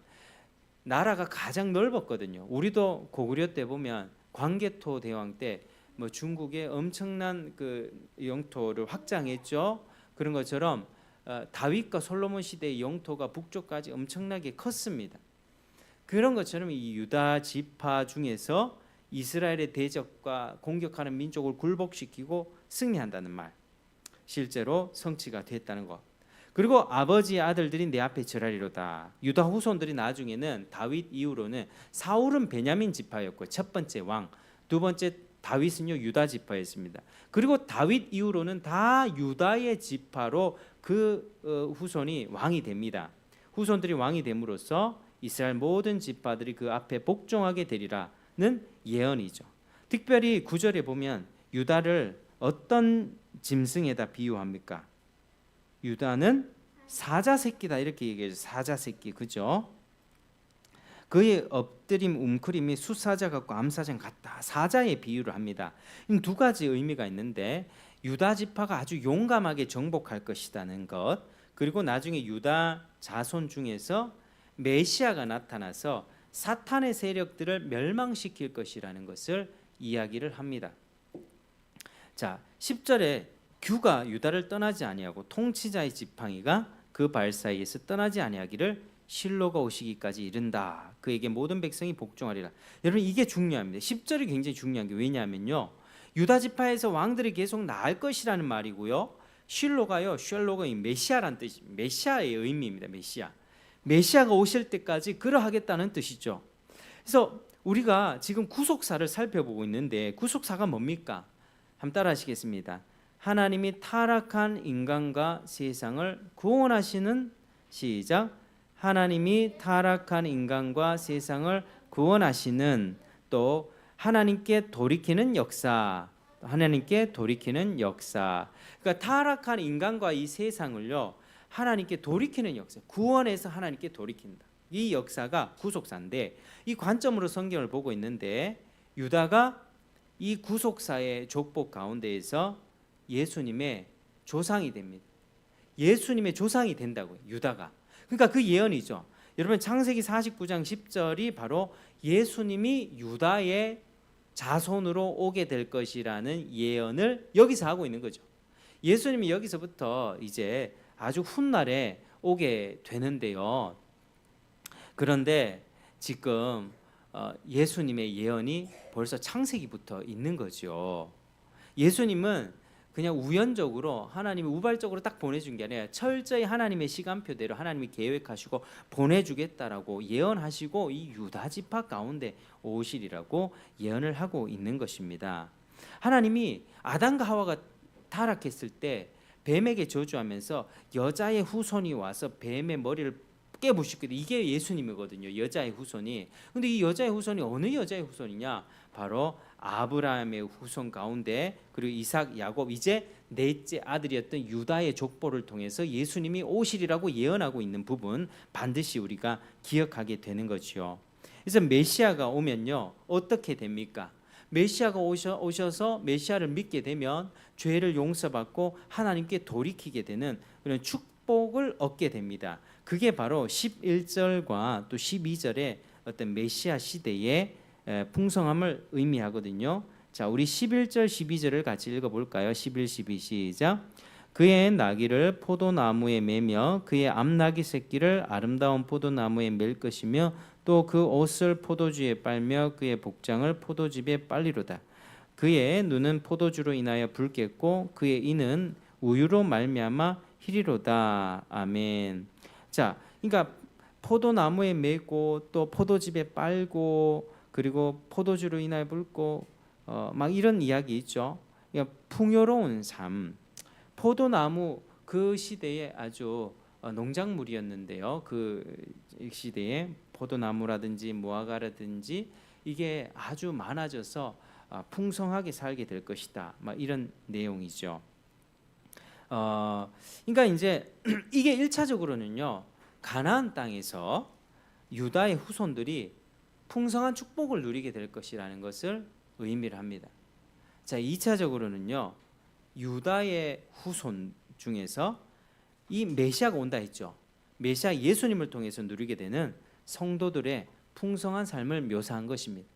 나라가 가장 넓었거든요. 우리도 고구려 때 보면 광개토 대왕 때 뭐 중국의 엄청난 그 영토를 확장했죠. 그런 것처럼 다윗과 솔로몬 시대의 영토가 북쪽까지 엄청나게 컸습니다. 그런 것처럼 이 유다 지파 중에서 이스라엘의 대적과 공격하는 민족을 굴복시키고 승리한다는 말, 실제로 성취가 됐다는 것. 그리고 아버지의 아들들이 내 앞에 절하리로다. 유다 후손들이 나중에는 다윗 이후로는 사울은 베냐민 지파였고 첫 번째 왕, 두 번째 다윗은요 유다 지파였습니다. 그리고 다윗 이후로는 다 유다의 지파로 그 후손이 왕이 됩니다. 후손들이 왕이 됨으로써 이스라엘 모든 지파들이 그 앞에 복종하게 되리라는 예언이죠. 특별히 9절에 보면 유다를 어떤 짐승에다 비유합니까? 유다는 사자 새끼다 이렇게 얘기해요. 사자 새끼, 그죠? 그의 엎드림 움크림이 숫사자 같고 암사자 같다. 사자의 비유를 합니다. 두 가지 의미가 있는데 유다 지파가 아주 용감하게 정복할 것이라는 것, 그리고 나중에 유다 자손 중에서 메시아가 나타나서 사탄의 세력들을 멸망시킬 것이라는 것을 이야기를 합니다. 자, 10절에 규가 유다를 떠나지 아니하고 통치자의 지팡이가 그 발 사이에서 떠나지 아니하기를 실로가 오시기까지 이른다. 그에게 모든 백성이 복종하리라. 여러분 이게 중요합니다. 10절이 굉장히 중요한 게 왜냐하면요. 유다 지파에서 왕들이 계속 나을 것이라는 말이고요. 실로가요. 쉘로가 메시아란 뜻이 메시아의 의미입니다. 메시아가 오실 때까지 그러하겠다는 뜻이죠. 그래서 우리가 지금 구속사를 살펴보고 있는데 구속사가 뭡니까? 한번 따라 하시겠습니다. 하나님이 타락한 인간과 세상을 구원하시는 시작. 하나님이 타락한 인간과 세상을 구원하시는 또 하나님께 돌이키는 역사. 하나님께 돌이키는 역사. 그러니까 타락한 인간과 이 세상을요. 하나님께 돌이키는 역사. 구원해서 하나님께 돌이킨다. 이 역사가 구속사인데 이 관점으로 성경을 보고 있는데 유다가 이 구속사의 족보 가운데에서 예수님의 조상이 됩니다. 예수님의 조상이 된다고요. 유다가. 그러니까 그 예언이죠. 여러분 창세기 49장 10절이 바로 예수님이 유다의 자손으로 오게 될 것이라는 예언을 여기서 하고 있는 거죠. 예수님이 여기서부터 이제 아주 훗날에 오게 되는데요. 그런데 지금 예수님의 예언이 벌써 창세기부터 있는 거죠. 예수님은 그냥 우연적으로 하나님이 우발적으로 딱 보내준 게 아니라 철저히 하나님의 시간표대로 하나님이 계획하시고 보내주겠다라고 예언하시고 이 유다 지파 가운데 오시리라고 예언을 하고 있는 것입니다. 하나님이 아담과 하와가 타락했을 때 뱀에게 저주하면서 여자의 후손이 와서 뱀의 머리를 깨부시거든요. 이게 예수님이거든요. 여자의 후손이. 근데 이 여자의 후손이 어느 여자의 후손이냐? 바로 아브라함의 후손 가운데 그리고 이삭, 야곱 이제 넷째 아들이었던 유다의 족보를 통해서 예수님이 오시리라고 예언하고 있는 부분 반드시 우리가 기억하게 되는 거죠. 그래서 메시아가 오면요 어떻게 됩니까? 메시아가 오셔서 메시아를 믿게 되면 죄를 용서받고 하나님께 돌이키게 되는 그런 축복을 얻게 됩니다. 그게 바로 11절과 또 12절의 어떤 메시아 시대의 풍성함을 의미하거든요. 자, 우리 11절 12절을 같이 읽어볼까요? 11, 12 시작. 그의 나귀를 포도나무에 매며 그의 암나귀 새끼를 아름다운 포도나무에 맬 것이며 또 그 옷을 포도주에 빨며 그의 복장을 포도즙에 빨리로다. 그의 눈은 포도주로 인하여 붉겠고 그의 이는 우유로 말미암아 희리로다. 아멘. 자, 그러니까 포도나무에 매고 또 포도즙에 빨고 그리고 포도주로 인하여 붉고 막 이런 이야기 있죠. 그러니까 풍요로운 삶. 포도나무 그 시대에 아주 농작물이었는데요. 그 시대에 포도나무라든지 무화과라든지 이게 아주 많아져서 풍성하게 살게 될 것이다. 막 이런 내용이죠. 그러니까 이제 이게 1차적으로는요. 가나안 땅에서 유다의 후손들이 풍성한 축복을 누리게 될 것이라는 것을 의미를 합니다. 자, 2차적으로는요. 유다의 후손 중에서 이 메시아가 온다 했죠. 메시아 예수님을 통해서 누리게 되는 성도들의 풍성한 삶을 묘사한 것입니다.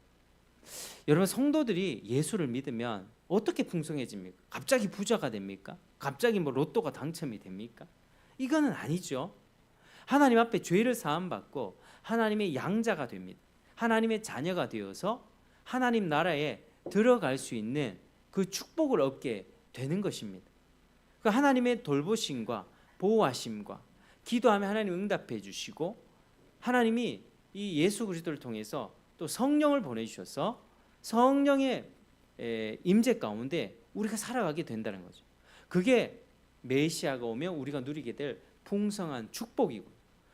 여러분 성도들이 예수를 믿으면 어떻게 풍성해집니까? 갑자기 부자가 됩니까? 갑자기 뭐 로또가 당첨이 됩니까? 이거는 아니죠. 하나님 앞에 죄를 사함받고 하나님의 양자가 됩니다. 하나님의 자녀가 되어서 하나님 나라에 들어갈 수 있는 그 축복을 얻게 되는 것입니다. 그 하나님의 돌보심과 보호하심과 기도하면 하나님 응답해 주시고 하나님이 이 예수 그리스도를 통해서 또 성령을 보내주셔서 성령의 임재 가운데 우리가 살아가게 된다는 거죠. 그게 메시아가 오면 우리가 누리게 될 풍성한 축복이고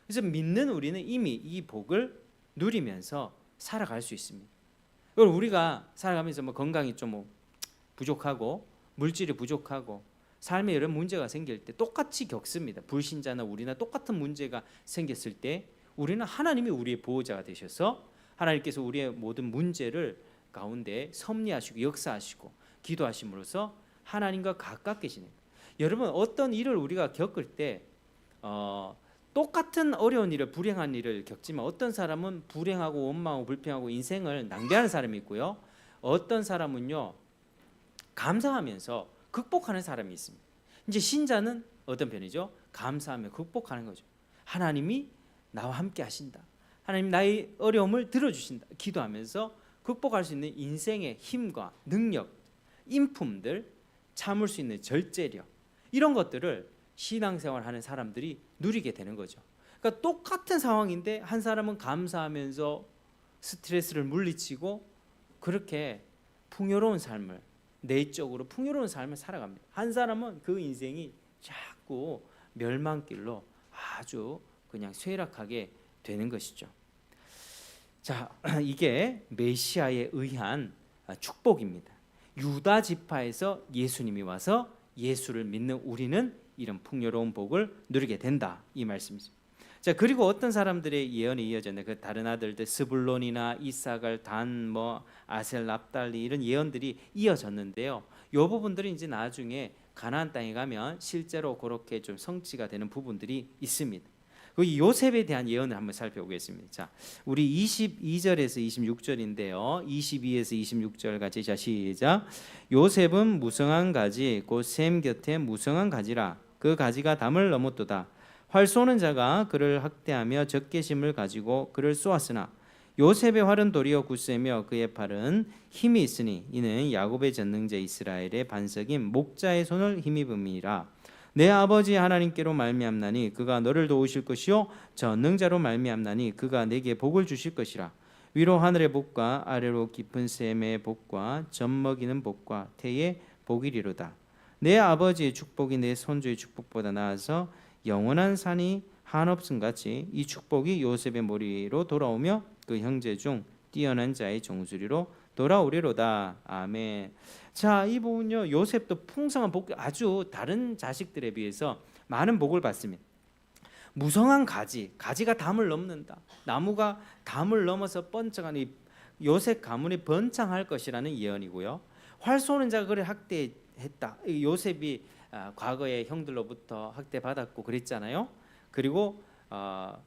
그래서 믿는 우리는 이미 이 복을 누리면서 살아갈 수 있습니다. 그리고 우리가 살아가면서 뭐 건강이 좀 뭐 부족하고 물질이 부족하고 삶에 여러 문제가 생길 때 똑같이 겪습니다. 불신자나 우리나 똑같은 문제가 생겼을 때 우리는 하나님이 우리의 보호자가 되셔서 하나님께서 우리의 모든 문제를 가운데 섭리하시고 역사하시고 기도하심으로써 하나님과 가깝게 지내는 여러분 어떤 일을 우리가 겪을 때 똑같은 어려운 일을 불행한 일을 겪지만 어떤 사람은 불행하고 원망하고 불평하고 인생을 낭비하는 사람이 있고요. 어떤 사람은요 감사하면서 극복하는 사람이 있습니다. 이제 신자는 어떤 편이죠? 감사하며 극복하는 거죠. 하나님이 나와 함께 하신다. 하나님 나의 어려움을 들어주신다. 기도하면서 극복할 수 있는 인생의 힘과 능력, 인품들, 참을 수 있는 절제력, 이런 것들을 신앙생활하는 사람들이 누리게 되는 거죠. 그러니까 똑같은 상황인데 한 사람은 감사하면서 스트레스를 물리치고 그렇게 풍요로운 삶을, 내적으로 풍요로운 삶을 살아갑니다. 한 사람은 그 인생이 자꾸 멸망길로 아주 그냥 쇠락하게 되는 것이죠. 자, 이게 메시아에 의한 축복입니다. 유다 지파에서 예수님이 와서 예수를 믿는 우리는 이런 풍요로운 복을 누리게 된다, 이 말씀이죠. 자, 그리고 어떤 사람들의 예언이 이어졌네. 그 다른 아들들 스불론이나 이사갈, 단, 아셀, 납달리 이런 예언들이 이어졌는데요. 이 부분들이 이제 나중에 가나안 땅에 가면 실제로 그렇게 좀 성취가 되는 부분들이 있습니다. 그 요셉에 대한 예언을 한번 살펴보겠습니다. 자, 우리 22절에서 26절인데요. 22에서 26절 같이 시작. 요셉은 무성한 가지 곧 셈 곁에 무성한 가지라. 그 가지가 담을 넘었도다. 활 쏘는 자가 그를 학대하며 적개심을 가지고 그를 쏘았으나 요셉의 활은 도리어 굳세며 그의 팔은 힘이 있으니 이는 야곱의 전능자 이스라엘의 반석인 목자의 손을 힘입음이라. 내 아버지 하나님께로 말미암나니 그가 너를 도우실 것이요 전능자로 말미암나니 그가 내게 복을 주실 것이라. 위로 하늘의 복과 아래로 깊은 샘의 복과 젖 먹이는 복과 태의 복이리로다. 내 아버지의 축복이 내 손주의 축복보다 나아서 영원한 산이 한없음 같이 이 축복이 요셉의 머리로 돌아오며 그 형제 중 뛰어난 자의 정수리로 돌아오리로다. 아멘. 자, 이 부분요, 요셉도 풍성한 복, 아주 다른 자식들에 비해서 많은 복을 받습니다. 무성한 가지가 담을 넘는다. 나무가 담을 넘어서 번쩍하는 이 요셉 가문이 번창할 것이라는 예언이고요. 활 쏘는 자가 그를 학대했다. 요셉이 과거에 형들로부터 학대받았고 그랬잖아요. 그리고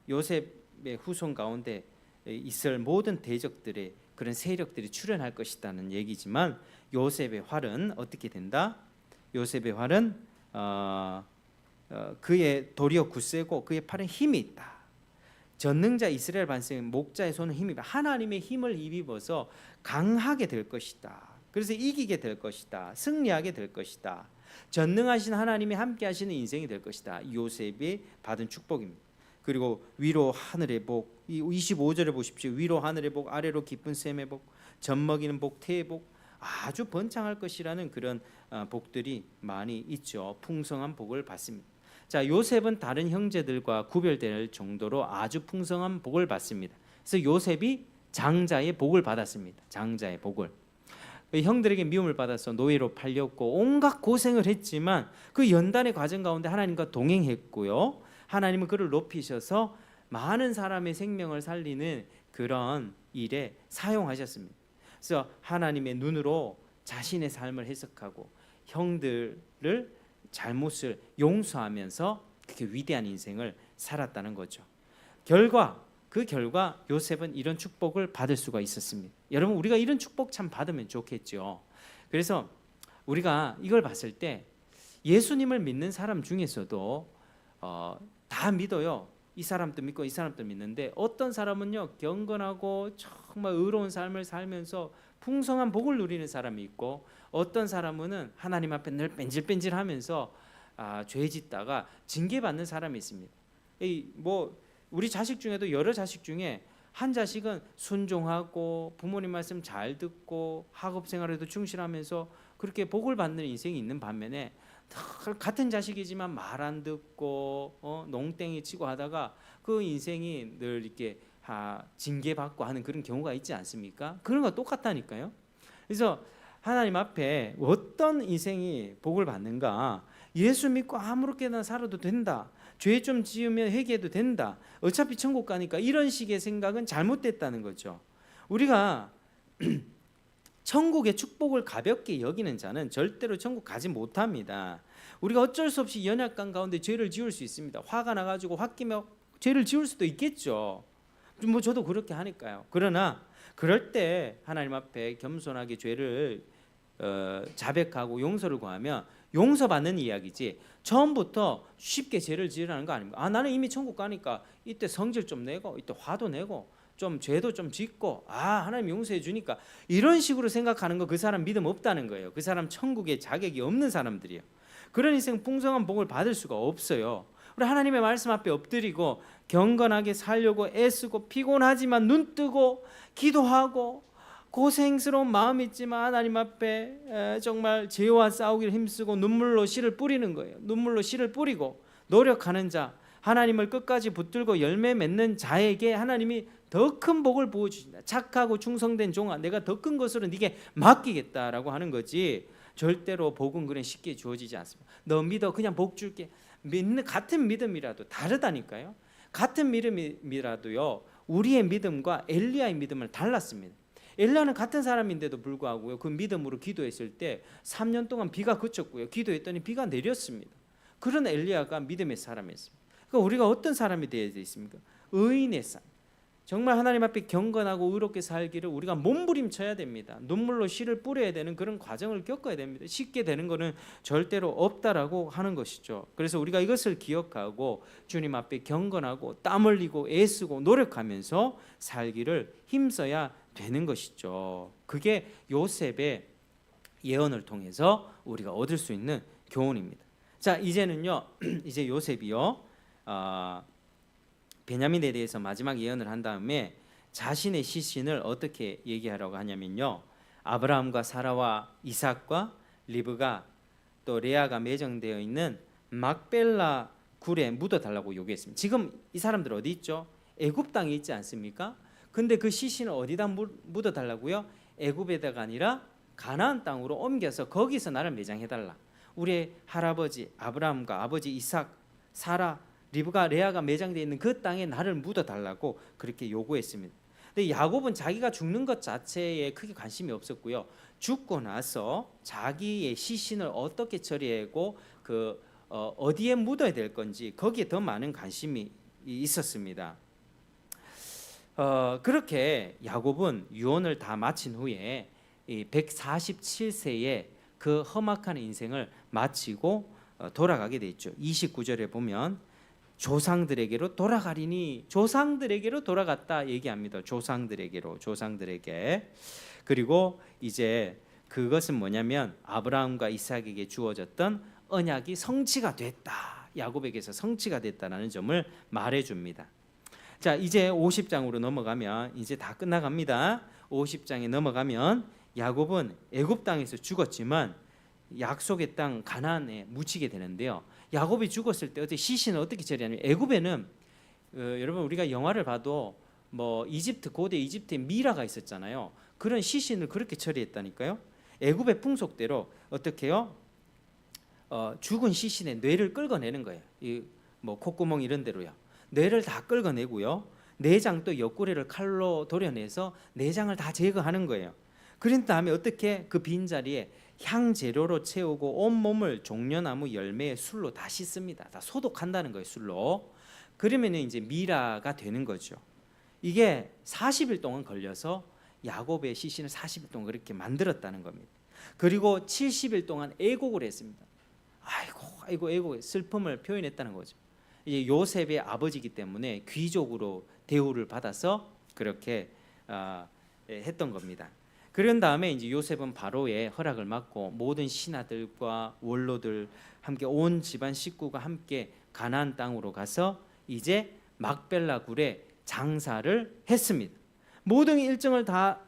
요셉의 후손 가운데 있을 모든 대적들의 그런 세력들이 출현할 것이라는 얘기지만 요셉의 활은 어떻게 된다? 요셉의 활은 그의 도리어 굳세고 그의 팔은 힘이 있다. 전능자 이스라엘 반석인 목자의 손은 힘이 있다. 하나님의 힘을 힘입어서 강하게 될 것이다. 그래서 이기게 될 것이다. 승리하게 될 것이다. 전능하신 하나님이 함께 하시는 인생이 될 것이다. 요셉이 받은 축복입니다. 그리고 위로 하늘의 복, 25절에 보십시오. 위로 하늘의 복, 아래로 깊은 샘의 복, 젖 먹이는 복, 태의 복, 아주 번창할 것이라는 그런 복들이 많이 있죠. 풍성한 복을 받습니다. 자, 요셉은 다른 형제들과 구별될 정도로 아주 풍성한 복을 받습니다. 그래서 요셉이 장자의 복을 받았습니다. 장자의 복을. 형들에게 미움을 받아서 노예로 팔렸고 온갖 고생을 했지만 그 연단의 과정 가운데 하나님과 동행했고요. 하나님은 그를 높이셔서 많은 사람의 생명을 살리는 그런 일에 사용하셨습니다. 그래서 하나님의 눈으로 자신의 삶을 해석하고 형들을 잘못을 용서하면서 그렇게 위대한 인생을 살았다는 거죠. 그 결과 요셉은 이런 축복을 받을 수가 있었습니다. 여러분, 우리가 이런 축복 참 받으면 좋겠죠. 그래서 우리가 이걸 봤을 때 예수님을 믿는 사람 중에서도 다 믿어요. 이 사람도 믿고 이 사람도 믿는데 어떤 사람은요, 경건하고 정말 의로운 삶을 살면서 풍성한 복을 누리는 사람이 있고 어떤 사람은 하나님 앞에 늘 뺀질뺀질하면서 죄 짓다가 징계받는 사람이 있습니다. 우리 자식 중에도 여러 자식 중에 한 자식은 순종하고 부모님 말씀 잘 듣고 학업 생활에도 충실하면서 그렇게 복을 받는 인생이 있는 반면에 같은 자식이지만 말 안 듣고 농땡이 치고 하다가 그 인생이 늘 이렇게 징계받고 하는 그런 경우가 있지 않습니까? 그런 거 똑같다니까요. 그래서 하나님 앞에 어떤 인생이 복을 받는가? 예수 믿고 아무렇게나 살아도 된다. 죄 좀 지으면 회개해도 된다. 어차피 천국 가니까 이런 식의 생각은 잘못됐다는 거죠. 우리가 천국의 축복을 가볍게 여기는 자는 절대로 천국 가지 못합니다. 우리가 어쩔 수 없이 연약한 가운데 죄를 지을 수 있습니다. 화가 나가지고 홧김에 죄를 지을 수도 있겠죠. 저도 그렇게 하니까요. 그러나 그럴 때 하나님 앞에 겸손하게 죄를 자백하고 용서를 구하면 용서받는 이야기지 처음부터 쉽게 죄를 지으라는 거 아닙니까? 나는 이미 천국 가니까 이때 성질 좀 내고 이때 화도 내고 좀 죄도 좀 짓고 하나님 용서해 주니까 이런 식으로 생각하는 거 그 사람 믿음 없다는 거예요. 그 사람 천국에 자격이 없는 사람들이에요. 그런 인생 풍성한 복을 받을 수가 없어요. 우리 하나님의 말씀 앞에 엎드리고 경건하게 살려고 애쓰고 피곤하지만 눈 뜨고 기도하고 고생스러운 마음이 있지만 하나님 앞에 정말 죄와 싸우기를 힘쓰고 눈물로 씨를 뿌리는 거예요. 눈물로 씨를 뿌리고 노력하는 자, 하나님을 끝까지 붙들고 열매 맺는 자에게 하나님이 더 큰 복을 부어주신다. 착하고 충성된 종아, 내가 더 큰 것으로 네게 맡기겠다라고 하는 거지, 절대로 복은 그냥 쉽게 주어지지 않습니다. 너 믿어, 그냥 복 줄게. 믿는 같은 믿음이라도 다르다니까요. 같은 믿음이라도요, 우리의 믿음과 엘리야의 믿음은 달랐습니다. 엘리야는 같은 사람인데도 불구하고요, 그 믿음으로 기도했을 때 3년 동안 비가 그쳤고요, 기도했더니 비가 내렸습니다. 그런 엘리야가 믿음의 사람이었습니다. 그러니까 우리가 어떤 사람이 되어야 되겠습니까? 의인의 삶. 정말 하나님 앞에 경건하고 의롭게 살기를 우리가 몸부림쳐야 됩니다. 눈물로 씨를 뿌려야 되는 그런 과정을 겪어야 됩니다. 쉽게 되는 것은 절대로 없다라고 하는 것이죠. 그래서 우리가 이것을 기억하고 주님 앞에 경건하고 땀 흘리고 애쓰고 노력하면서 살기를 힘써야 되는 것이죠. 그게 요셉의 예언을 통해서 우리가 얻을 수 있는 교훈입니다. 자, 이제는요, 이제 요셉이요, 베냐민에 대해서 마지막 예언을 한 다음에 자신의 시신을 어떻게 얘기하라고 하냐면요, 아브라함과 사라와 이삭과 리브가 또 레아가 매정되어 있는 막벨라 굴에 묻어달라고 요구했습니다. 지금 이 사람들 어디 있죠? 애굽 땅에 있지 않습니까? 근데 그 시신을 어디다 묻어달라고요? 애굽에다가 아니라 가나안 땅으로 옮겨서 거기서 나를 매장해달라. 우리의 할아버지 아브라함과 아버지 이삭, 사라, 리브가, 레아가 매장되어 있는 그 땅에 나를 묻어달라고 그렇게 요구했습니다. 근데 야곱은 자기가 죽는 것 자체에 크게 관심이 없었고요, 죽고 나서 자기의 시신을 어떻게 처리하고 어디에 묻어야 될 건지 거기에 더 많은 관심이 있었습니다. 그렇게 야곱은 유언을 다 마친 후에 147세에 그 험악한 인생을 마치고 돌아가게 돼 있죠. 29절에 보면 조상들에게로 돌아가리니, 조상들에게로 돌아갔다 얘기합니다. 조상들에게. 그리고 이제 그것은 뭐냐면 아브라함과 이삭에게 주어졌던 언약이 성취가 됐다, 야곱에게서 성취가 됐다라는 점을 말해줍니다. 자, 이제 50장으로 넘어가면 이제 다 끝나갑니다. 50장에 넘어가면 야곱은 애굽 땅에서 죽었지만 약속의 땅 가나안에 묻히게 되는데요, 야곱이 죽었을 때 시신을 어떻게 처리하냐면, 애굽에는 여러분 우리가 영화를 봐도 뭐 고대 이집트에 미라가 있었잖아요. 그런 시신을 그렇게 처리했다니까요. 애굽의 풍속대로 어떻게요? 죽은 시신의 뇌를 끌어내는 거예요. 뭐 콧구멍 이런 데로요. 뇌를 다 끌어내고요, 내장 또 옆구리를 칼로 도려내서 내장을 다 제거하는 거예요. 그런 다음에 어떻게 그 빈자리에 향재료로 채우고 온 몸을 종려나무 열매의 술로 다 씻습니다. 다 소독한다는 거예요, 술로. 그러면 이제 미라가 되는 거죠. 이게 40일 동안 걸려서 야곱의 시신을 40일 동안 그렇게 만들었다는 겁니다. 그리고 70일 동안 애곡을 했습니다. 아이고 애곡, 슬픔을 표현했다는 거죠. 이제 요셉의 아버지이기 때문에 귀족으로 대우를 받아서 그렇게 했던 겁니다. 그런 다음에 이제 요셉은 바로의 허락을 받고 모든 신하들과 원로들 함께 온 집안 식구가 함께 가나안 땅으로 가서 이제 막벨라 굴에 장사를 했습니다. 모든 일정을 다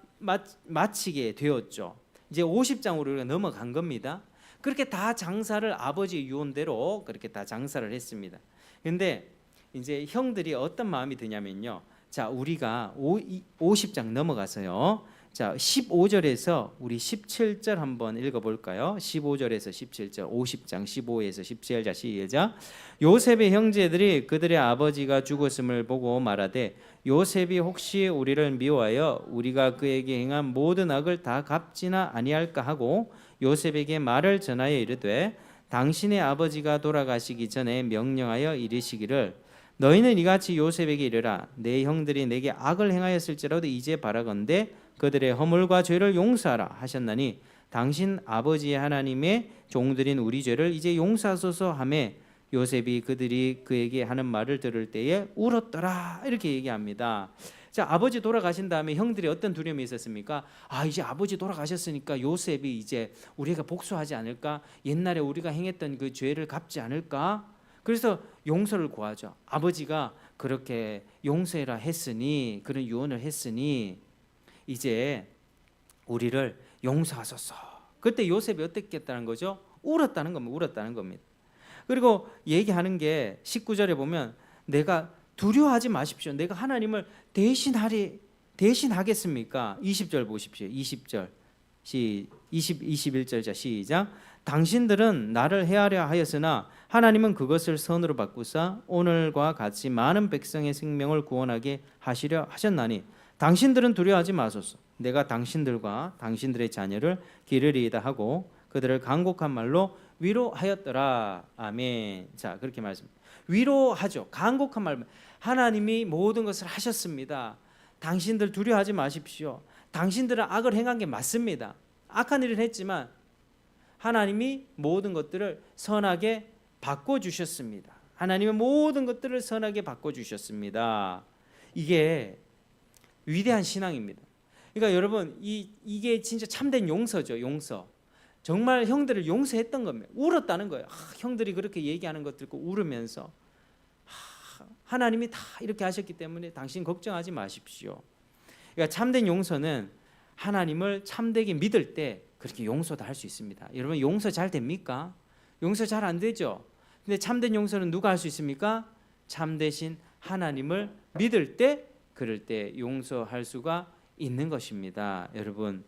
마치게 되었죠. 이제 50장으로 우리가 넘어간 겁니다. 그렇게 다 장사를 아버지 유언대로 그렇게 다 장사를 했습니다. 근데 이제 형들이 어떤 마음이 드냐면요, 자, 우리가 50장 넘어가서요, 자, 15절에서 우리 17절 한번 읽어볼까요? 15절에서 17절, 50장 15에서 17절 시작. 요셉의 형제들이 그들의 아버지가 죽었음을 보고 말하되, 요셉이 혹시 우리를 미워하여 우리가 그에게 행한 모든 악을 다 갚지나 아니할까 하고 요셉에게 말을 전하여 이르되, 당신의 아버지가 돌아가시기 전에 명령하여 이르시기를, 너희는 이같이 요셉에게 이르라, 내 형들이 내게 악을 행하였을지라도 이제 바라건대 그들의 허물과 죄를 용서하라 하셨나니, 당신 아버지의 하나님의 종들인 우리 죄를 이제 용서하소서 하매 요셉이 그들이 그에게 하는 말을 들을 때에 울었더라 이렇게 얘기합니다. 자, 아버지 돌아가신 다음에 형들이 어떤 두려움이 있었습니까? 이제 아버지 돌아가셨으니까 요셉이 이제 우리가 복수하지 않을까? 옛날에 우리가 행했던 그 죄를 갚지 않을까? 그래서 용서를 구하죠. 아버지가 그렇게 용서해라 했으니, 그런 유언을 했으니 이제 우리를 용서하소서. 그때 요셉이 어떻게 했다는 거죠? 울었다는 겁니다. 그리고 얘기하는 게 19절에 보면 내가 두려워하지 마십시오. 내가 하나님을 대신하겠습니까? 20절 보십시오. 20절 21절 자 시작. 당신들은 나를 해하려 하였으나 하나님은 그것을 선으로 바꾸사 오늘과 같이 많은 백성의 생명을 구원하게 하시려 하셨나니 당신들은 두려워하지 마소서. 내가 당신들과 당신들의 자녀를 기르리이다 하고 그들을 간곡한 말로 위로하였더라. 아멘. 자, 그렇게 말씀합니다. 위로하죠. 간곡한 말. 하나님이 모든 것을 하셨습니다. 당신들 두려워하지 마십시오. 당신들은 악을 행한 게 맞습니다. 악한 일을 했지만 하나님이 모든 것들을 선하게 바꿔주셨습니다. 하나님은 모든 것들을 선하게 바꿔주셨습니다. 이게 위대한 신앙입니다. 그러니까 여러분 이게 진짜 참된 용서죠. 용서. 정말 형들을 용서했던 겁니다. 울었다는 거예요. 형들이 그렇게 얘기하는 것 듣고 울으면서 하나님이 다 이렇게 하셨기 때문에 당신 걱정하지 마십시오. 그러니까 참된 용서는 하나님을 참되게 믿을 때 그렇게 용서도 할 수 있습니다. 여러분 용서 잘 됩니까? 용서 잘 안 되죠. 근데 참된 용서는 누가 할 수 있습니까? 참되신 하나님을 믿을 때 그럴 때 용서할 수가 있는 것입니다. 여러분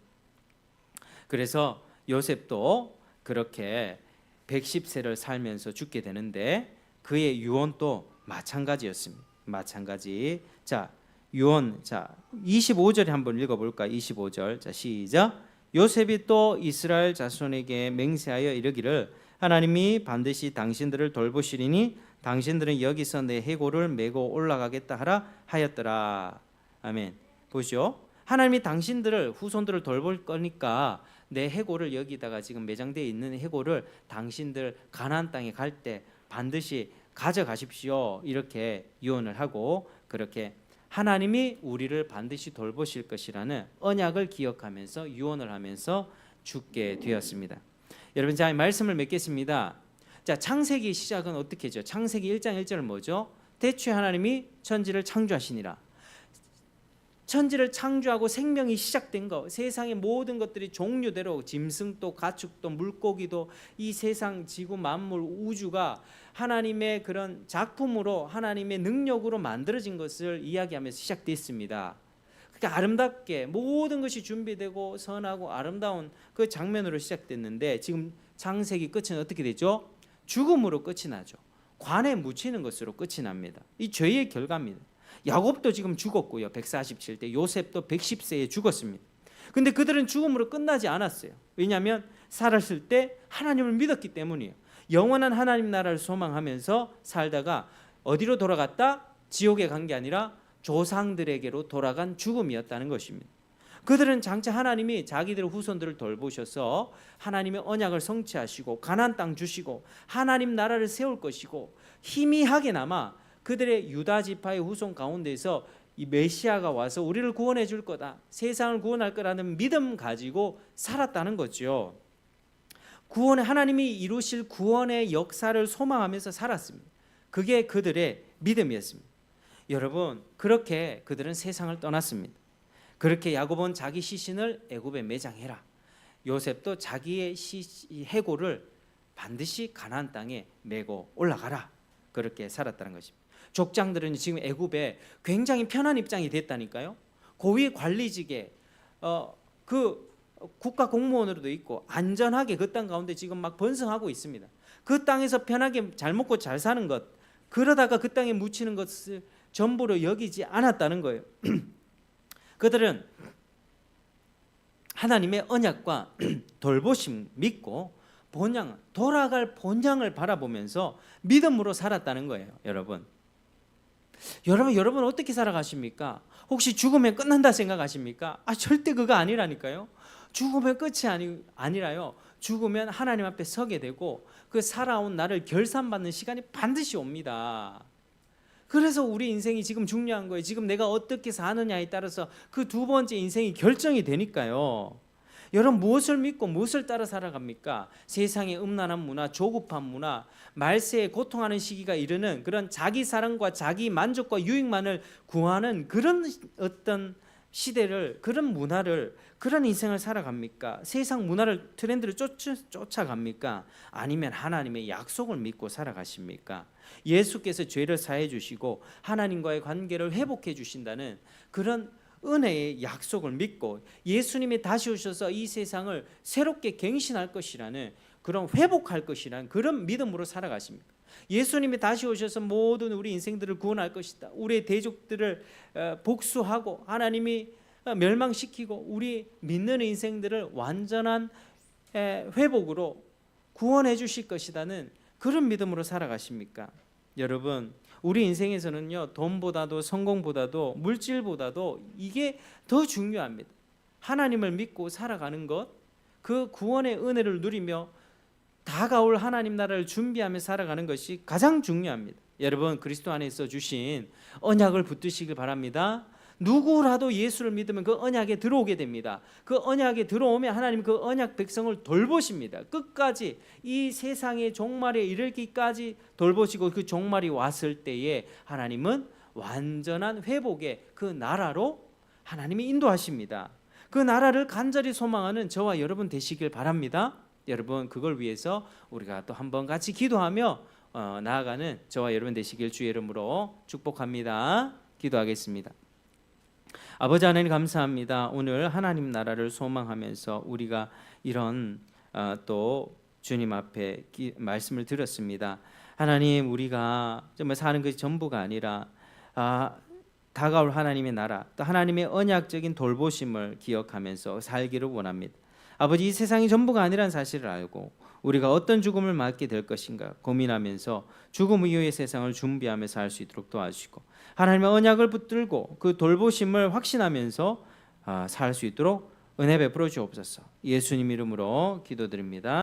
그래서 요셉도 그렇게 110세를 살면서 죽게 되는데 그의 유언도 마찬가지였습니다. 마찬가지. 자, 유언. 자, 25절에 한번 읽어볼까? 25절. 자, 시작. 요셉이 또 이스라엘 자손에게 맹세하여 이르기를 하나님이 반드시 당신들을 돌보시리니 당신들은 여기서 내 해골을 메고 올라가겠다 하라 하였더라. 아멘. 보시오. 하나님이 당신들을 후손들을 돌볼 거니까 내 해골을 여기다가 지금 매장되어 있는 해골을 당신들 가나안 땅에 갈 때 반드시 가져가십시오. 이렇게 유언을 하고 그렇게 하나님이 우리를 반드시 돌보실 것이라는 언약을 기억하면서 유언을 하면서 죽게 되었습니다. 여러분 자 말씀을 맺겠습니다. 자 창세기 시작은 어떻게 죠? 창세기 1장 1절은 뭐죠? 태초에 하나님이 천지를 창조하시니라. 천지를 창조하고 생명이 시작된 거, 세상의 모든 것들이 종류대로 짐승도 가축도 물고기도 이 세상 지구 만물 우주가 하나님의 그런 작품으로 하나님의 능력으로 만들어진 것을 이야기하면서 시작됐습니다. 그러니까 아름답게 모든 것이 준비되고 선하고 아름다운 그 장면으로 시작됐는데 지금 창세기 끝은 어떻게 되죠? 죽음으로 끝이 나죠. 관에 묻히는 것으로 끝이 납니다. 이 죄의 결과입니다. 야곱도 지금 죽었고요. 147대 요셉도 110세에 죽었습니다. 근데 그들은 죽음으로 끝나지 않았어요. 왜냐하면 살았을 때 하나님을 믿었기 때문이에요. 영원한 하나님 나라를 소망하면서 살다가 어디로 돌아갔다? 지옥에 간 게 아니라 조상들에게로 돌아간 죽음이었다는 것입니다. 그들은 장차 하나님이 자기들의 후손들을 돌보셔서 하나님의 언약을 성취하시고 가나안 땅 주시고 하나님 나라를 세울 것이고 희미하게나마 그들의 유다 지파의 후손 가운데서 이 메시아가 와서 우리를 구원해 줄 거다. 세상을 구원할 거라는 믿음 가지고 살았다는 거죠. 구원의 하나님이 이루실 구원의 역사를 소망하면서 살았습니다. 그게 그들의 믿음이었습니다. 여러분, 그렇게 그들은 세상을 떠났습니다. 그렇게 야곱은 자기 시신을 애굽에 매장해라. 요셉도 자기의 해골을 반드시 가나안 땅에 메고 올라가라. 그렇게 살았다는 것입니다. 족장들은 지금 애굽에 굉장히 편한 입장이 됐다니까요. 고위 관리직에 그 국가 공무원으로도 있고 안전하게 그 땅 가운데 지금 막 번성하고 있습니다. 그 땅에서 편하게 잘 먹고 잘 사는 것, 그러다가 그 땅에 묻히는 것을 전부로 여기지 않았다는 거예요. 그들은 하나님의 언약과 돌보심 믿고 돌아갈 본향을 바라보면서 믿음으로 살았다는 거예요. 여러분 어떻게 살아가십니까? 혹시 죽으면 끝난다 생각하십니까? 절대 그거 아니라니까요. 죽으면 끝이 아니라요. 죽으면 하나님 앞에 서게 되고 그 살아온 나를 결산받는 시간이 반드시 옵니다. 그래서 우리 인생이 지금 중요한 거예요. 지금 내가 어떻게 사느냐에 따라서 그 두 번째 인생이 결정이 되니까요. 여러분 무엇을 믿고 무엇을 따라 살아갑니까? 세상의 음란한 문화, 조급한 문화, 말세에 고통하는 시기가 이르는 그런 자기 사랑과 자기 만족과 유익만을 구하는 그런 어떤 시대를, 그런 문화를, 그런 인생을 살아갑니까? 세상 문화를, 트렌드를 쫓아갑니까? 아니면 하나님의 약속을 믿고 살아가십니까? 예수께서 죄를 사해 주시고 하나님과의 관계를 회복해 주신다는 그런 은혜의 약속을 믿고 예수님이 다시 오셔서 이 세상을 새롭게 갱신할 것이라는, 그런 회복할 것이라는 그런 믿음으로 살아가십니까? 예수님이 다시 오셔서 모든 우리 인생들을 구원할 것이다. 우리의 대적들을 복수하고 하나님이 멸망시키고 우리 믿는 인생들을 완전한 회복으로 구원해 주실 것이라는 그런 믿음으로 살아가십니까? 여러분, 우리 인생에서는요, 돈보다도 성공보다도 물질보다도 이게 더 중요합니다. 하나님을 믿고 살아가는 것, 그 구원의 은혜를 누리며 다가올 하나님 나라를 준비하며 살아가는 것이 가장 중요합니다. 여러분, 그리스도 안에서 주신 언약을 붙드시길 바랍니다. 누구라도 예수를 믿으면 그 언약에 들어오게 됩니다. 그 언약에 들어오면 하나님 그 언약 백성을 돌보십니다. 끝까지 이 세상의 종말에 이르기까지 돌보시고 그 종말이 왔을 때에 하나님은 완전한 회복의 그 나라로 하나님이 인도하십니다. 그 나라를 간절히 소망하는 저와 여러분 되시길 바랍니다. 여러분, 그걸 위해서 우리가 또 한번 같이 기도하며 나아가는 저와 여러분 되시길 주의 이름으로 축복합니다. 기도하겠습니다. 아버지 하나님 감사합니다. 오늘 하나님 나라를 소망하면서 우리가 이런 또 주님 앞에 말씀을 들었습니다. 하나님, 우리가 정말 사는 것이 전부가 아니라 다가올 하나님의 나라, 또 하나님의 언약적인 돌보심을 기억하면서 살기를 원합니다. 아버지, 이 세상이 전부가 아니라는 사실을 알고 우리가 어떤 죽음을 맞게 될 것인가 고민하면서 죽음 이후의 세상을 준비하며 살 수 있도록 도와주시고 하나님의 언약을 붙들고 그 돌보심을 확신하면서 살 수 있도록 은혜 베풀어 주옵소서. 예수님 이름으로 기도드립니다.